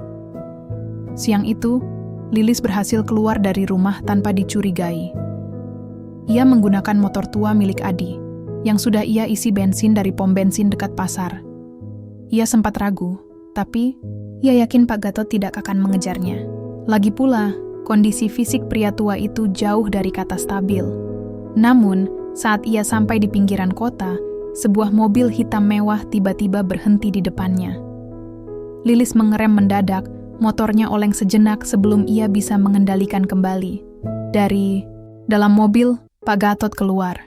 Siang itu, Lilis berhasil keluar dari rumah tanpa dicurigai. Ia menggunakan motor tua milik Adi, yang sudah ia isi bensin dari pom bensin dekat pasar. Ia sempat ragu, tapi ia yakin Pak Gatot tidak akan mengejarnya. Lagi pula, kondisi fisik pria tua itu jauh dari kata stabil. Namun, saat ia sampai di pinggiran kota, sebuah mobil hitam mewah tiba-tiba berhenti di depannya. Lilis mengerem mendadak, motornya oleng sejenak sebelum ia bisa mengendalikan kembali. Dari dalam mobil, Pak Gatot keluar.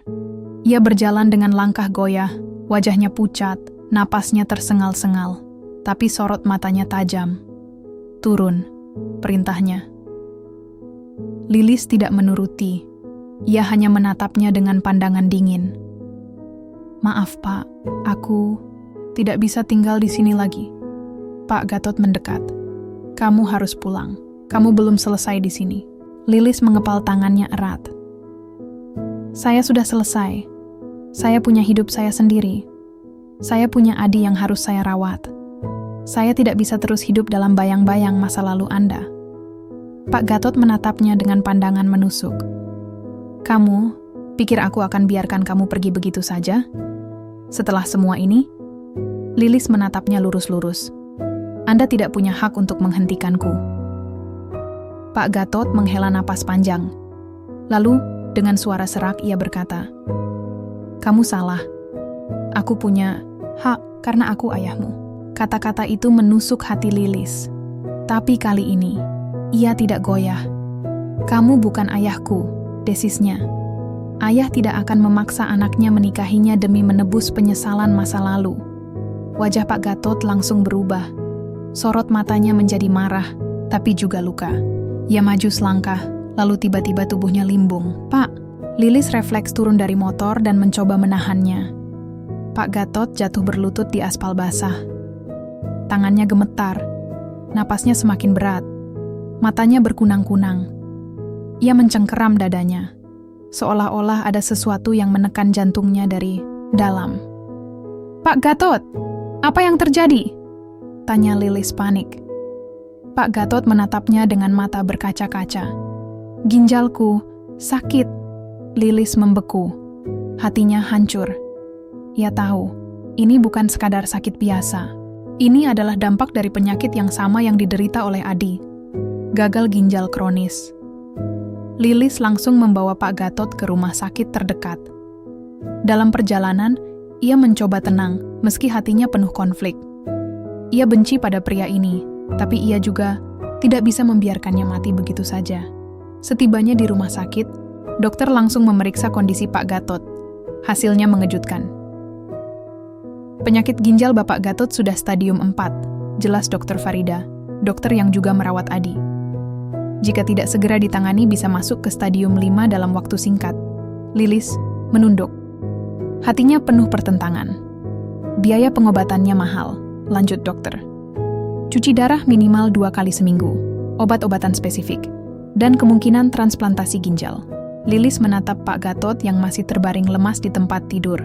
Ia berjalan dengan langkah goyah, wajahnya pucat, napasnya tersengal-sengal, tapi sorot matanya tajam. "Turun," perintahnya. Lilis tidak menuruti. Ia hanya menatapnya dengan pandangan dingin. "Maaf, Pak, aku tidak bisa tinggal di sini lagi." Pak Gatot mendekat. "Kamu harus pulang. Kamu belum selesai di sini." Lilis mengepal tangannya erat. "Saya sudah selesai. Saya punya hidup saya sendiri. Saya punya Adi yang harus saya rawat. Saya tidak bisa terus hidup dalam bayang-bayang masa lalu Anda." Pak Gatot menatapnya dengan pandangan menusuk. "Kamu pikir aku akan biarkan kamu pergi begitu saja? Setelah semua ini?" Lilis menatapnya lurus-lurus. "Anda tidak punya hak untuk menghentikanku." Pak Gatot menghela napas panjang. Lalu, dengan suara serak ia berkata, "Kamu salah. Aku punya hak karena aku ayahmu." Kata-kata itu menusuk hati Lilis. Tapi kali ini, ia tidak goyah. "Kamu bukan ayahku," desisnya. Ayah tidak akan memaksa anaknya menikahinya demi menebus penyesalan masa lalu. Wajah Pak Gatot langsung berubah. Sorot matanya menjadi marah, tapi juga luka. Ia maju selangkah, lalu tiba-tiba tubuhnya limbung. "Pak!" Lilis refleks turun dari motor dan mencoba menahannya. Pak Gatot jatuh berlutut di aspal basah. Tangannya gemetar, napasnya semakin berat. Matanya berkunang-kunang. Ia mencengkeram dadanya, seolah-olah ada sesuatu yang menekan jantungnya dari dalam. "Pak Gatot, apa yang terjadi?" tanya Lilis panik. Pak Gatot menatapnya dengan mata berkaca-kaca. "Ginjalku sakit." Lilis membeku. Hatinya hancur. Ia tahu, ini bukan sekadar sakit biasa. Ini adalah dampak dari penyakit yang sama yang diderita oleh Adi. Gagal ginjal kronis. Lilis langsung membawa Pak Gatot ke rumah sakit terdekat. Dalam perjalanan, ia mencoba tenang meski hatinya penuh konflik. Ia benci pada pria ini, tapi ia juga tidak bisa membiarkannya mati begitu saja. Setibanya di rumah sakit, dokter langsung memeriksa kondisi Pak Gatot. Hasilnya mengejutkan. "Penyakit ginjal Bapak Gatot sudah stadium 4, jelas Dokter Farida, dokter yang juga merawat Adi. Jika tidak segera ditangani bisa masuk ke stadium 5 dalam waktu singkat." Lilis menunduk. Hatinya penuh pertentangan. "Biaya pengobatannya mahal," lanjut dokter. "Cuci darah minimal 2 kali seminggu, obat-obatan spesifik, dan kemungkinan transplantasi ginjal." Lilis menatap Pak Gatot yang masih terbaring lemas di tempat tidur.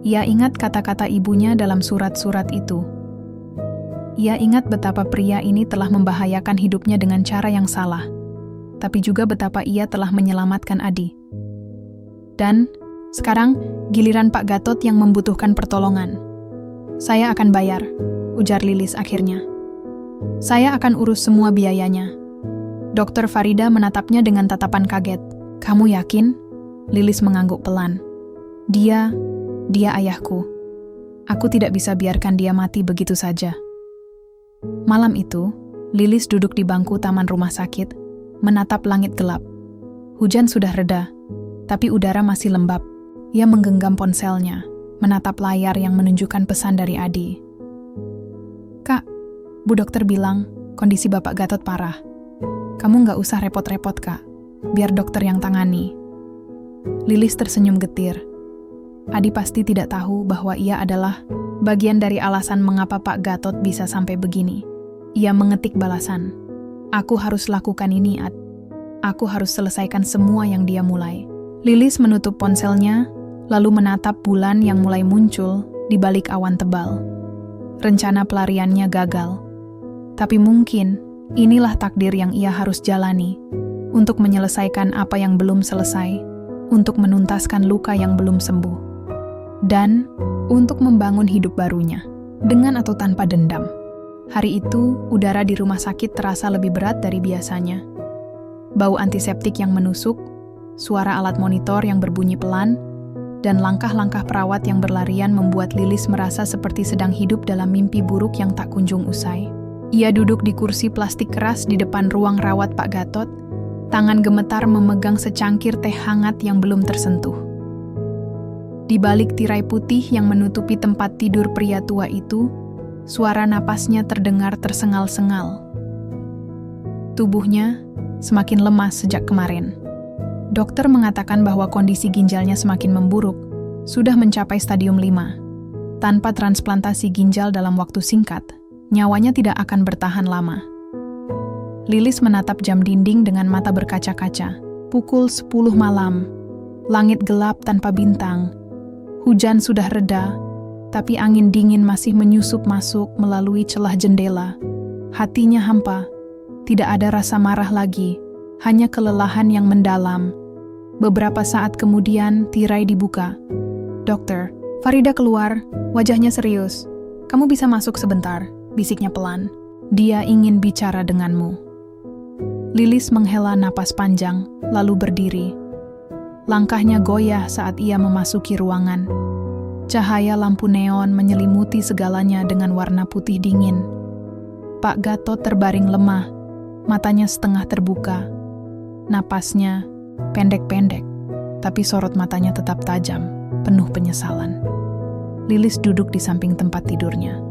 Ia ingat kata-kata ibunya dalam surat-surat itu. Ia ingat betapa pria ini telah membahayakan hidupnya dengan cara yang salah, tapi juga betapa ia telah menyelamatkan Adi. Dan sekarang giliran Pak Gatot yang membutuhkan pertolongan. "Saya akan bayar," ujar Lilis akhirnya. "Saya akan urus semua biayanya." Dokter Farida menatapnya dengan tatapan kaget. "Kamu yakin?" Lilis mengangguk pelan. Dia ayahku. Aku tidak bisa biarkan dia mati begitu saja." Malam itu, Lilis duduk di bangku taman rumah sakit, menatap langit gelap. Hujan sudah reda, tapi udara masih lembab. Ia menggenggam ponselnya, menatap layar yang menunjukkan pesan dari Adi. "Kak, Bu dokter bilang kondisi Bapak Gatot parah. Kamu nggak usah repot-repot, Kak. Biar dokter yang tangani." Lilis tersenyum getir. Adi pasti tidak tahu bahwa ia adalah bagian dari alasan mengapa Pak Gatot bisa sampai begini. Ia mengetik balasan. "Aku harus lakukan ini, Ad. Aku harus selesaikan semua yang dia mulai." Lilis menutup ponselnya, lalu menatap bulan yang mulai muncul di balik awan tebal. Rencana pelariannya gagal. Tapi mungkin inilah takdir yang ia harus jalani untuk menyelesaikan apa yang belum selesai, untuk menuntaskan luka yang belum sembuh, dan untuk membangun hidup barunya, dengan atau tanpa dendam. Hari itu, udara di rumah sakit terasa lebih berat dari biasanya. Bau antiseptik yang menusuk, suara alat monitor yang berbunyi pelan, dan langkah-langkah perawat yang berlarian membuat Lilis merasa seperti sedang hidup dalam mimpi buruk yang tak kunjung usai. Ia duduk di kursi plastik keras di depan ruang rawat Pak Gatot, tangan gemetar memegang secangkir teh hangat yang belum tersentuh. Di balik tirai putih yang menutupi tempat tidur pria tua itu, suara napasnya terdengar tersengal-sengal. Tubuhnya semakin lemas sejak kemarin. Dokter mengatakan bahwa kondisi ginjalnya semakin memburuk, sudah mencapai stadium 5. Tanpa transplantasi ginjal dalam waktu singkat, nyawanya tidak akan bertahan lama. Lilis menatap jam dinding dengan mata berkaca-kaca. Pukul 10 malam. Langit gelap tanpa bintang. Hujan sudah reda, tapi angin dingin masih menyusup masuk melalui celah jendela. Hatinya hampa. Tidak ada rasa marah lagi, hanya kelelahan yang mendalam. Beberapa saat kemudian, tirai dibuka. "Dokter, Farida keluar, wajahnya serius. Kamu bisa masuk sebentar," bisiknya pelan. "Dia ingin bicara denganmu." Lilis menghela napas panjang, lalu berdiri. Langkahnya goyah saat ia memasuki ruangan. Cahaya lampu neon menyelimuti segalanya dengan warna putih dingin. Pak Gatot terbaring lemah, matanya setengah terbuka. Napasnya pendek-pendek, tapi sorot matanya tetap tajam, penuh penyesalan. Lilis duduk di samping tempat tidurnya.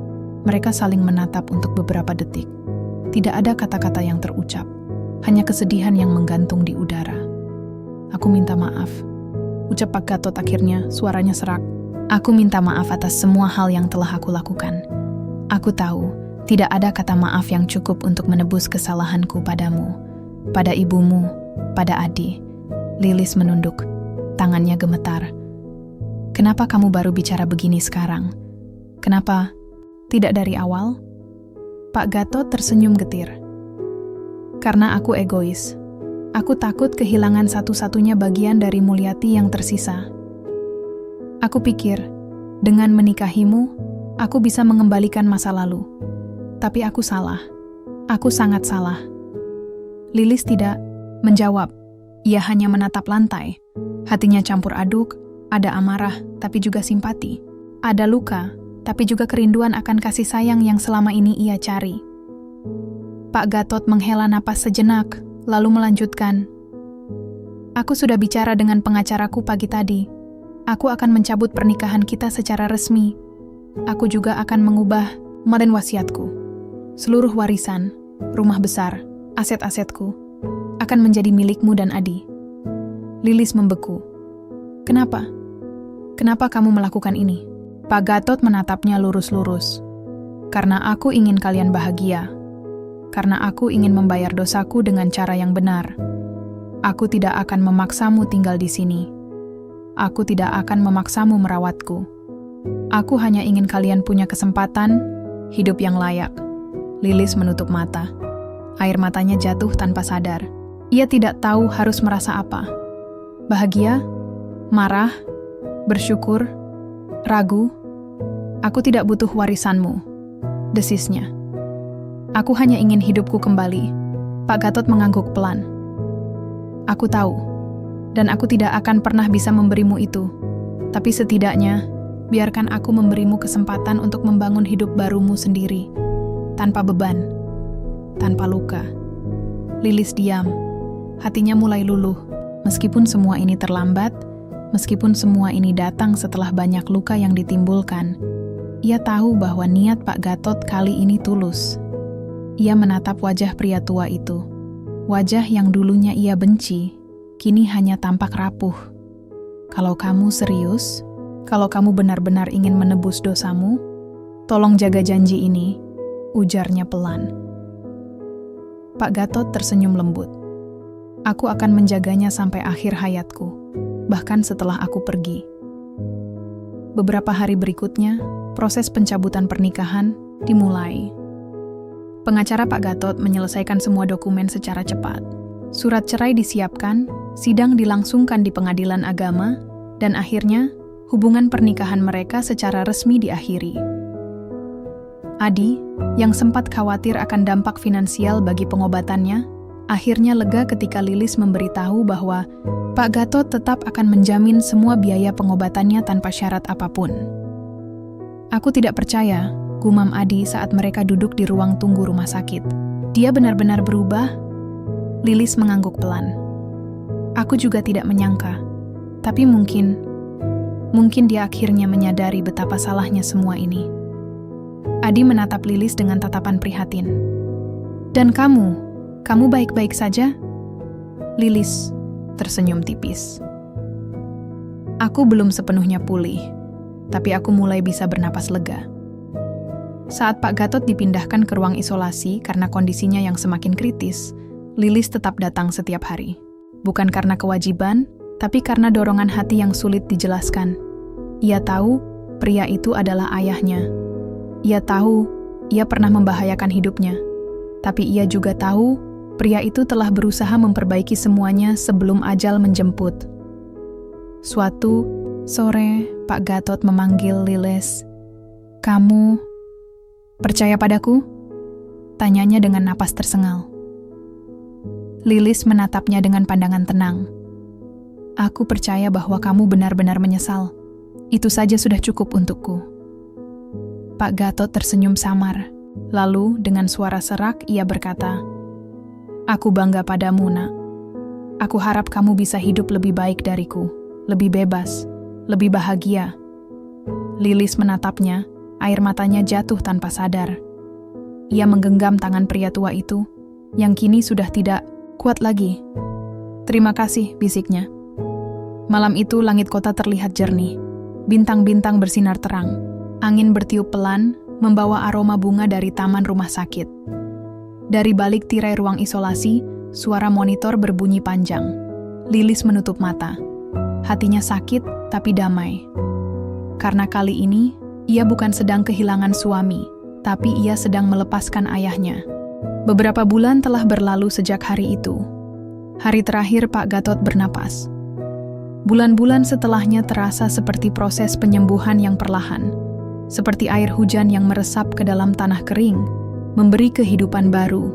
Mereka saling menatap untuk beberapa detik. Tidak ada kata-kata yang terucap, hanya kesedihan yang menggantung di udara. "Aku minta maaf," ucap Pak Gatot akhirnya, suaranya serak. "Aku minta maaf atas semua hal yang telah aku lakukan. Aku tahu, tidak ada kata maaf yang cukup untuk menebus kesalahanku padamu, pada ibumu, pada Adi." Lilis menunduk, tangannya gemetar. "Kenapa kamu baru bicara begini sekarang? Kenapa tidak dari awal?" Pak Gatot tersenyum getir. "Karena aku egois. Aku takut kehilangan satu-satunya bagian dari Mulyati yang tersisa. Aku pikir, dengan menikahimu, aku bisa mengembalikan masa lalu. Tapi aku salah. Aku sangat salah." Lilis tidak menjawab. Ia hanya menatap lantai. Hatinya campur aduk, ada amarah, tapi juga simpati. Ada luka, tapi juga kerinduan akan kasih sayang yang selama ini ia cari. Pak Gatot menghela napas sejenak, lalu melanjutkan. "Aku sudah bicara dengan pengacaraku pagi tadi. Aku akan mencabut pernikahan kita secara resmi. Aku juga akan mengubah modern wasiatku. Seluruh warisan, rumah besar, aset-asetku akan menjadi milikmu dan Adi." Lilis membeku. "Kenapa? Kenapa kamu melakukan ini?" Pak Gatot menatapnya lurus-lurus. "Karena aku ingin kalian bahagia. Karena aku ingin membayar dosaku dengan cara yang benar. Aku tidak akan memaksamu tinggal di sini. Aku tidak akan memaksamu merawatku. Aku hanya ingin kalian punya kesempatan hidup yang layak." Lilis menutup mata. Air matanya jatuh tanpa sadar. Ia tidak tahu harus merasa apa. Bahagia? Marah? Bersyukur? Ragu? "Aku tidak butuh warisanmu," desisnya. "Aku hanya ingin hidupku kembali." Pak Gatot mengangguk pelan. "Aku tahu, dan aku tidak akan pernah bisa memberimu itu. Tapi setidaknya, biarkan aku memberimu kesempatan untuk membangun hidup barumu sendiri, tanpa beban, tanpa luka." Lilis diam. Hatinya mulai luluh. Meskipun semua ini terlambat, meskipun semua ini datang setelah banyak luka yang ditimbulkan, ia tahu bahwa niat Pak Gatot kali ini tulus. Ia menatap wajah pria tua itu. Wajah yang dulunya ia benci, kini hanya tampak rapuh. Kalau kamu serius, kalau kamu benar-benar ingin menebus dosamu, tolong jaga janji ini, ujarnya pelan. Pak Gatot tersenyum lembut. Aku akan menjaganya sampai akhir hayatku, bahkan setelah aku pergi. Beberapa hari berikutnya, proses pencabutan pernikahan dimulai. Pengacara Pak Gatot menyelesaikan semua dokumen secara cepat. Surat cerai disiapkan, sidang dilangsungkan di pengadilan agama, dan akhirnya hubungan pernikahan mereka secara resmi diakhiri. Adi, yang sempat khawatir akan dampak finansial bagi pengobatannya, akhirnya lega ketika Lilis memberitahu bahwa Pak Gatot tetap akan menjamin semua biaya pengobatannya tanpa syarat apapun. Aku tidak percaya, gumam Adi saat mereka duduk di ruang tunggu rumah sakit. Dia benar-benar berubah? Lilis mengangguk pelan. Aku juga tidak menyangka, tapi mungkin dia akhirnya menyadari betapa salahnya semua ini. Adi menatap Lilis dengan tatapan prihatin. Dan kamu baik-baik saja? Lilis tersenyum tipis. Aku belum sepenuhnya pulih, tapi aku mulai bisa bernapas lega. Saat Pak Gatot dipindahkan ke ruang isolasi karena kondisinya yang semakin kritis, Lilis tetap datang setiap hari. Bukan karena kewajiban, tapi karena dorongan hati yang sulit dijelaskan. Ia tahu pria itu adalah ayahnya. Ia tahu ia pernah membahayakan hidupnya. Tapi ia juga tahu pria itu telah berusaha memperbaiki semuanya sebelum ajal menjemput. Suatu sore, Pak Gatot memanggil Lilis. Kamu percaya padaku? Tanyanya dengan napas tersengal. Lilis menatapnya dengan pandangan tenang. Aku percaya bahwa kamu benar-benar menyesal. Itu saja sudah cukup untukku. Pak Gatot tersenyum samar. Lalu dengan suara serak ia berkata, Aku bangga padamu, nak. Aku harap kamu bisa hidup lebih baik dariku, lebih bebas, lebih bahagia. Lilis menatapnya, air matanya jatuh tanpa sadar. Ia menggenggam tangan pria tua itu, yang kini sudah tidak kuat lagi. Terima kasih, bisiknya. Malam itu langit kota terlihat jernih. Bintang-bintang bersinar terang. Angin bertiup pelan, membawa aroma bunga dari taman rumah sakit. Dari balik tirai ruang isolasi, suara monitor berbunyi panjang. Lilis menutup mata. Hatinya sakit, tapi damai. Karena kali ini, ia bukan sedang kehilangan suami, tapi ia sedang melepaskan ayahnya. Beberapa bulan telah berlalu sejak hari itu. Hari terakhir Pak Gatot bernapas. Bulan-bulan setelahnya terasa seperti proses penyembuhan yang perlahan. Seperti air hujan yang meresap ke dalam tanah kering, memberi kehidupan baru.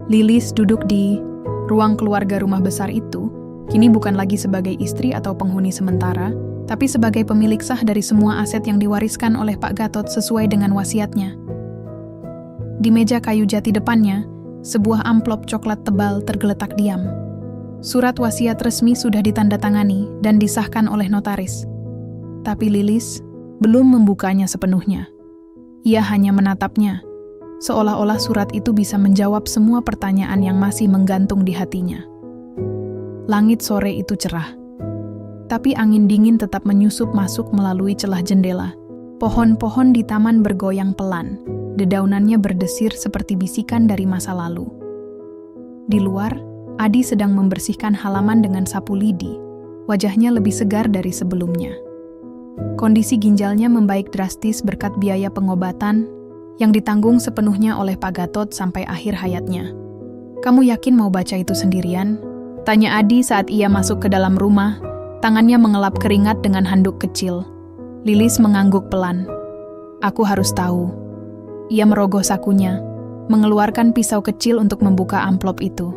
Lilis duduk di ruang keluarga rumah besar itu, kini bukan lagi sebagai istri atau penghuni sementara, tapi sebagai pemilik sah dari semua aset yang diwariskan oleh Pak Gatot sesuai dengan wasiatnya. Di meja kayu jati depannya, sebuah amplop coklat tebal tergeletak diam. Surat wasiat resmi sudah ditandatangani dan disahkan oleh notaris. Tapi Lilis belum membukanya sepenuhnya. Ia hanya menatapnya, seolah-olah surat itu bisa menjawab semua pertanyaan yang masih menggantung di hatinya. Langit sore itu cerah, tapi angin dingin tetap menyusup masuk melalui celah jendela. Pohon-pohon di taman bergoyang pelan, dedaunannya berdesir seperti bisikan dari masa lalu. Di luar, Adi sedang membersihkan halaman dengan sapu lidi. Wajahnya lebih segar dari sebelumnya. Kondisi ginjalnya membaik drastis berkat biaya pengobatan yang ditanggung sepenuhnya oleh Pak Gatot sampai akhir hayatnya. Kamu yakin mau baca itu sendirian? Tanya Adi saat ia masuk ke dalam rumah, tangannya mengelap keringat dengan handuk kecil. Lilis mengangguk pelan. Aku harus tahu. Ia merogoh sakunya, mengeluarkan pisau kecil untuk membuka amplop itu.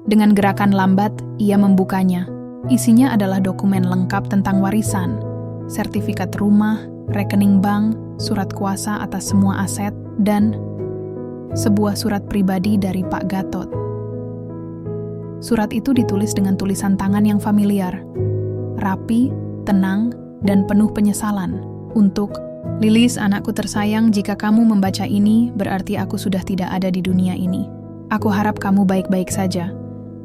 Dengan gerakan lambat, ia membukanya. Isinya adalah dokumen lengkap tentang warisan, sertifikat rumah, rekening bank, surat kuasa atas semua aset, dan sebuah surat pribadi dari Pak Gatot. Surat itu ditulis dengan tulisan tangan yang familiar, rapi, tenang, dan penuh penyesalan. Untuk Lilis, anakku tersayang, jika kamu membaca ini, berarti aku sudah tidak ada di dunia ini. Aku harap kamu baik-baik saja.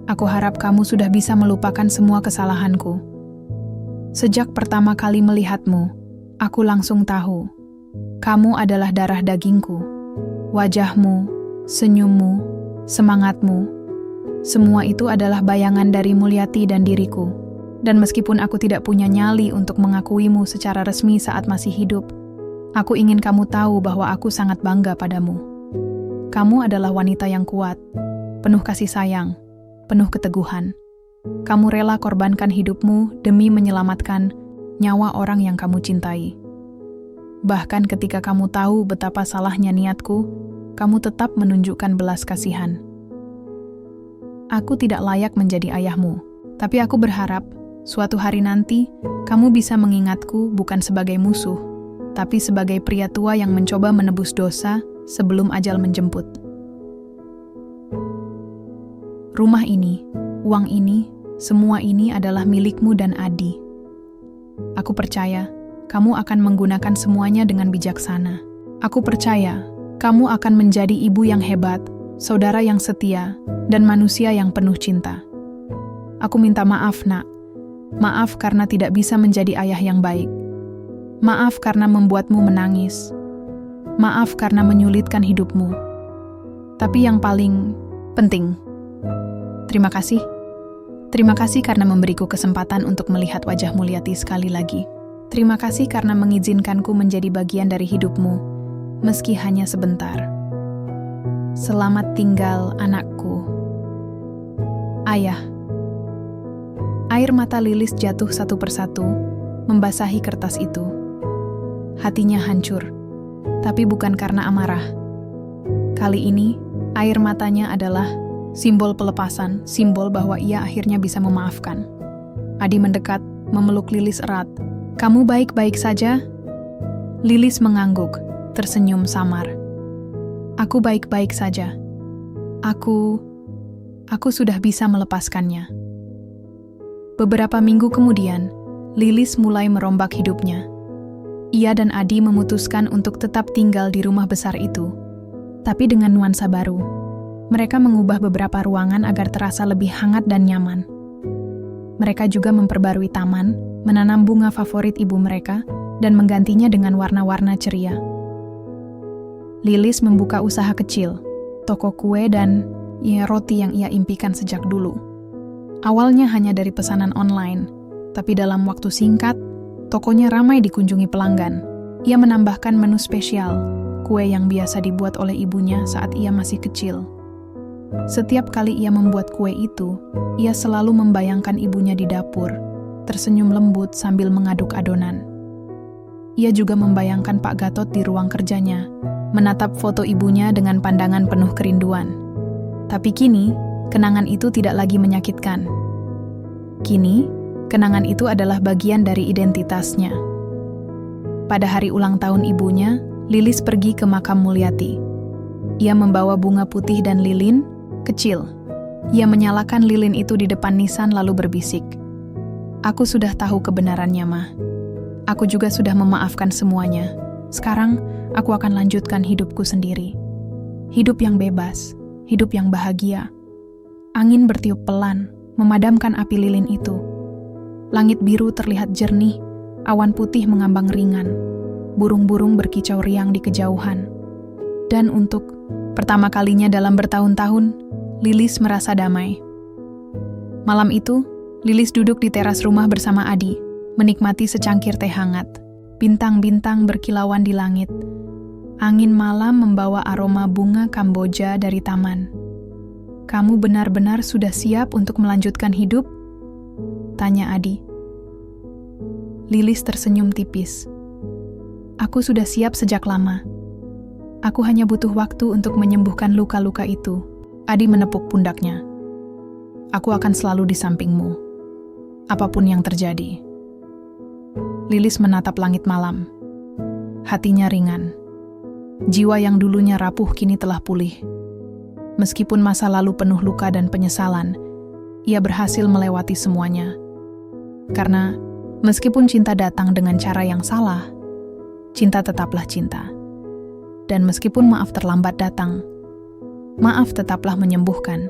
Aku harap kamu sudah bisa melupakan semua kesalahanku. Sejak pertama kali melihatmu, aku langsung tahu. Kamu adalah darah dagingku. Wajahmu, senyummu, semangatmu, semua itu adalah bayangan dari Mulyati dan diriku. Dan meskipun aku tidak punya nyali untuk mengakuimu secara resmi saat masih hidup, aku ingin kamu tahu bahwa aku sangat bangga padamu. Kamu adalah wanita yang kuat, penuh kasih sayang, penuh keteguhan. Kamu rela korbankan hidupmu demi menyelamatkan nyawa orang yang kamu cintai. Bahkan ketika kamu tahu betapa salahnya niatku, kamu tetap menunjukkan belas kasihan. Aku tidak layak menjadi ayahmu, tapi aku berharap suatu hari nanti kamu bisa mengingatku bukan sebagai musuh, tapi sebagai pria tua yang mencoba menebus dosa sebelum ajal menjemput. Rumah ini, uang ini, semua ini adalah milikmu dan Adi. Aku percaya kamu akan menggunakan semuanya dengan bijaksana. Aku percaya kamu akan menjadi ibu yang hebat, saudara yang setia, dan manusia yang penuh cinta. Aku minta maaf, Nak. Maaf karena tidak bisa menjadi ayah yang baik. Maaf karena membuatmu menangis. Maaf karena menyulitkan hidupmu. Tapi yang paling penting, terima kasih. Terima kasih karena memberiku kesempatan untuk melihat wajah Mulyati sekali lagi. Terima kasih karena mengizinkanku menjadi bagian dari hidupmu, meski hanya sebentar. Selamat tinggal, anakku. Ayah. Air mata Lilis jatuh satu persatu, membasahi kertas itu. Hatinya hancur, tapi bukan karena amarah. Kali ini, air matanya adalah simbol pelepasan, simbol bahwa ia akhirnya bisa memaafkan. Adi mendekat, memeluk Lilis erat. Kamu baik-baik saja? Lilis mengangguk, tersenyum samar. Aku baik-baik saja. Aku sudah bisa melepaskannya. Beberapa minggu kemudian, Lilis mulai merombak hidupnya. Ia dan Adi memutuskan untuk tetap tinggal di rumah besar itu, tapi dengan nuansa baru. Mereka mengubah beberapa ruangan agar terasa lebih hangat dan nyaman. Mereka juga memperbarui taman, menanam bunga favorit ibu mereka, dan menggantinya dengan warna-warna ceria. Lilis membuka usaha kecil, toko kue dan roti yang ia impikan sejak dulu. Awalnya hanya dari pesanan online, tapi dalam waktu singkat, tokonya ramai dikunjungi pelanggan. Ia menambahkan menu spesial, kue yang biasa dibuat oleh ibunya saat ia masih kecil. Setiap kali ia membuat kue itu, ia selalu membayangkan ibunya di dapur, tersenyum lembut sambil mengaduk adonan. Ia juga membayangkan Pak Gatot di ruang kerjanya, menatap foto ibunya dengan pandangan penuh kerinduan. Tapi kini, kenangan itu tidak lagi menyakitkan. Kini, kenangan itu adalah bagian dari identitasnya. Pada hari ulang tahun ibunya, Lilis pergi ke makam Mulyati. Ia membawa bunga putih dan lilin kecil. Ia menyalakan lilin itu di depan nisan lalu berbisik, "Aku sudah tahu kebenarannya, Ma. Aku juga sudah memaafkan semuanya. Sekarang, aku akan lanjutkan hidupku sendiri. Hidup yang bebas, hidup yang bahagia." Angin bertiup pelan, memadamkan api lilin itu. Langit biru terlihat jernih, awan putih mengambang ringan. Burung-burung berkicau riang di kejauhan. Dan untuk pertama kalinya dalam bertahun-tahun, Lilis merasa damai. Malam itu, Lilis duduk di teras rumah bersama Adi, menikmati secangkir teh hangat. Bintang-bintang berkilauan di langit. Angin malam membawa aroma bunga Kamboja dari taman. "Kamu benar-benar sudah siap untuk melanjutkan hidup?" tanya Adi. Lilis tersenyum tipis. "Aku sudah siap sejak lama. Aku hanya butuh waktu untuk menyembuhkan luka-luka itu." Adi menepuk pundaknya. "Aku akan selalu di sampingmu, apapun yang terjadi." Lilis menatap langit malam. Hatinya ringan. Jiwa yang dulunya rapuh kini telah pulih. Meskipun masa lalu penuh luka dan penyesalan, ia berhasil melewati semuanya. Karena meskipun cinta datang dengan cara yang salah, cinta tetaplah cinta. Dan meskipun maaf terlambat datang, maaf tetaplah menyembuhkan.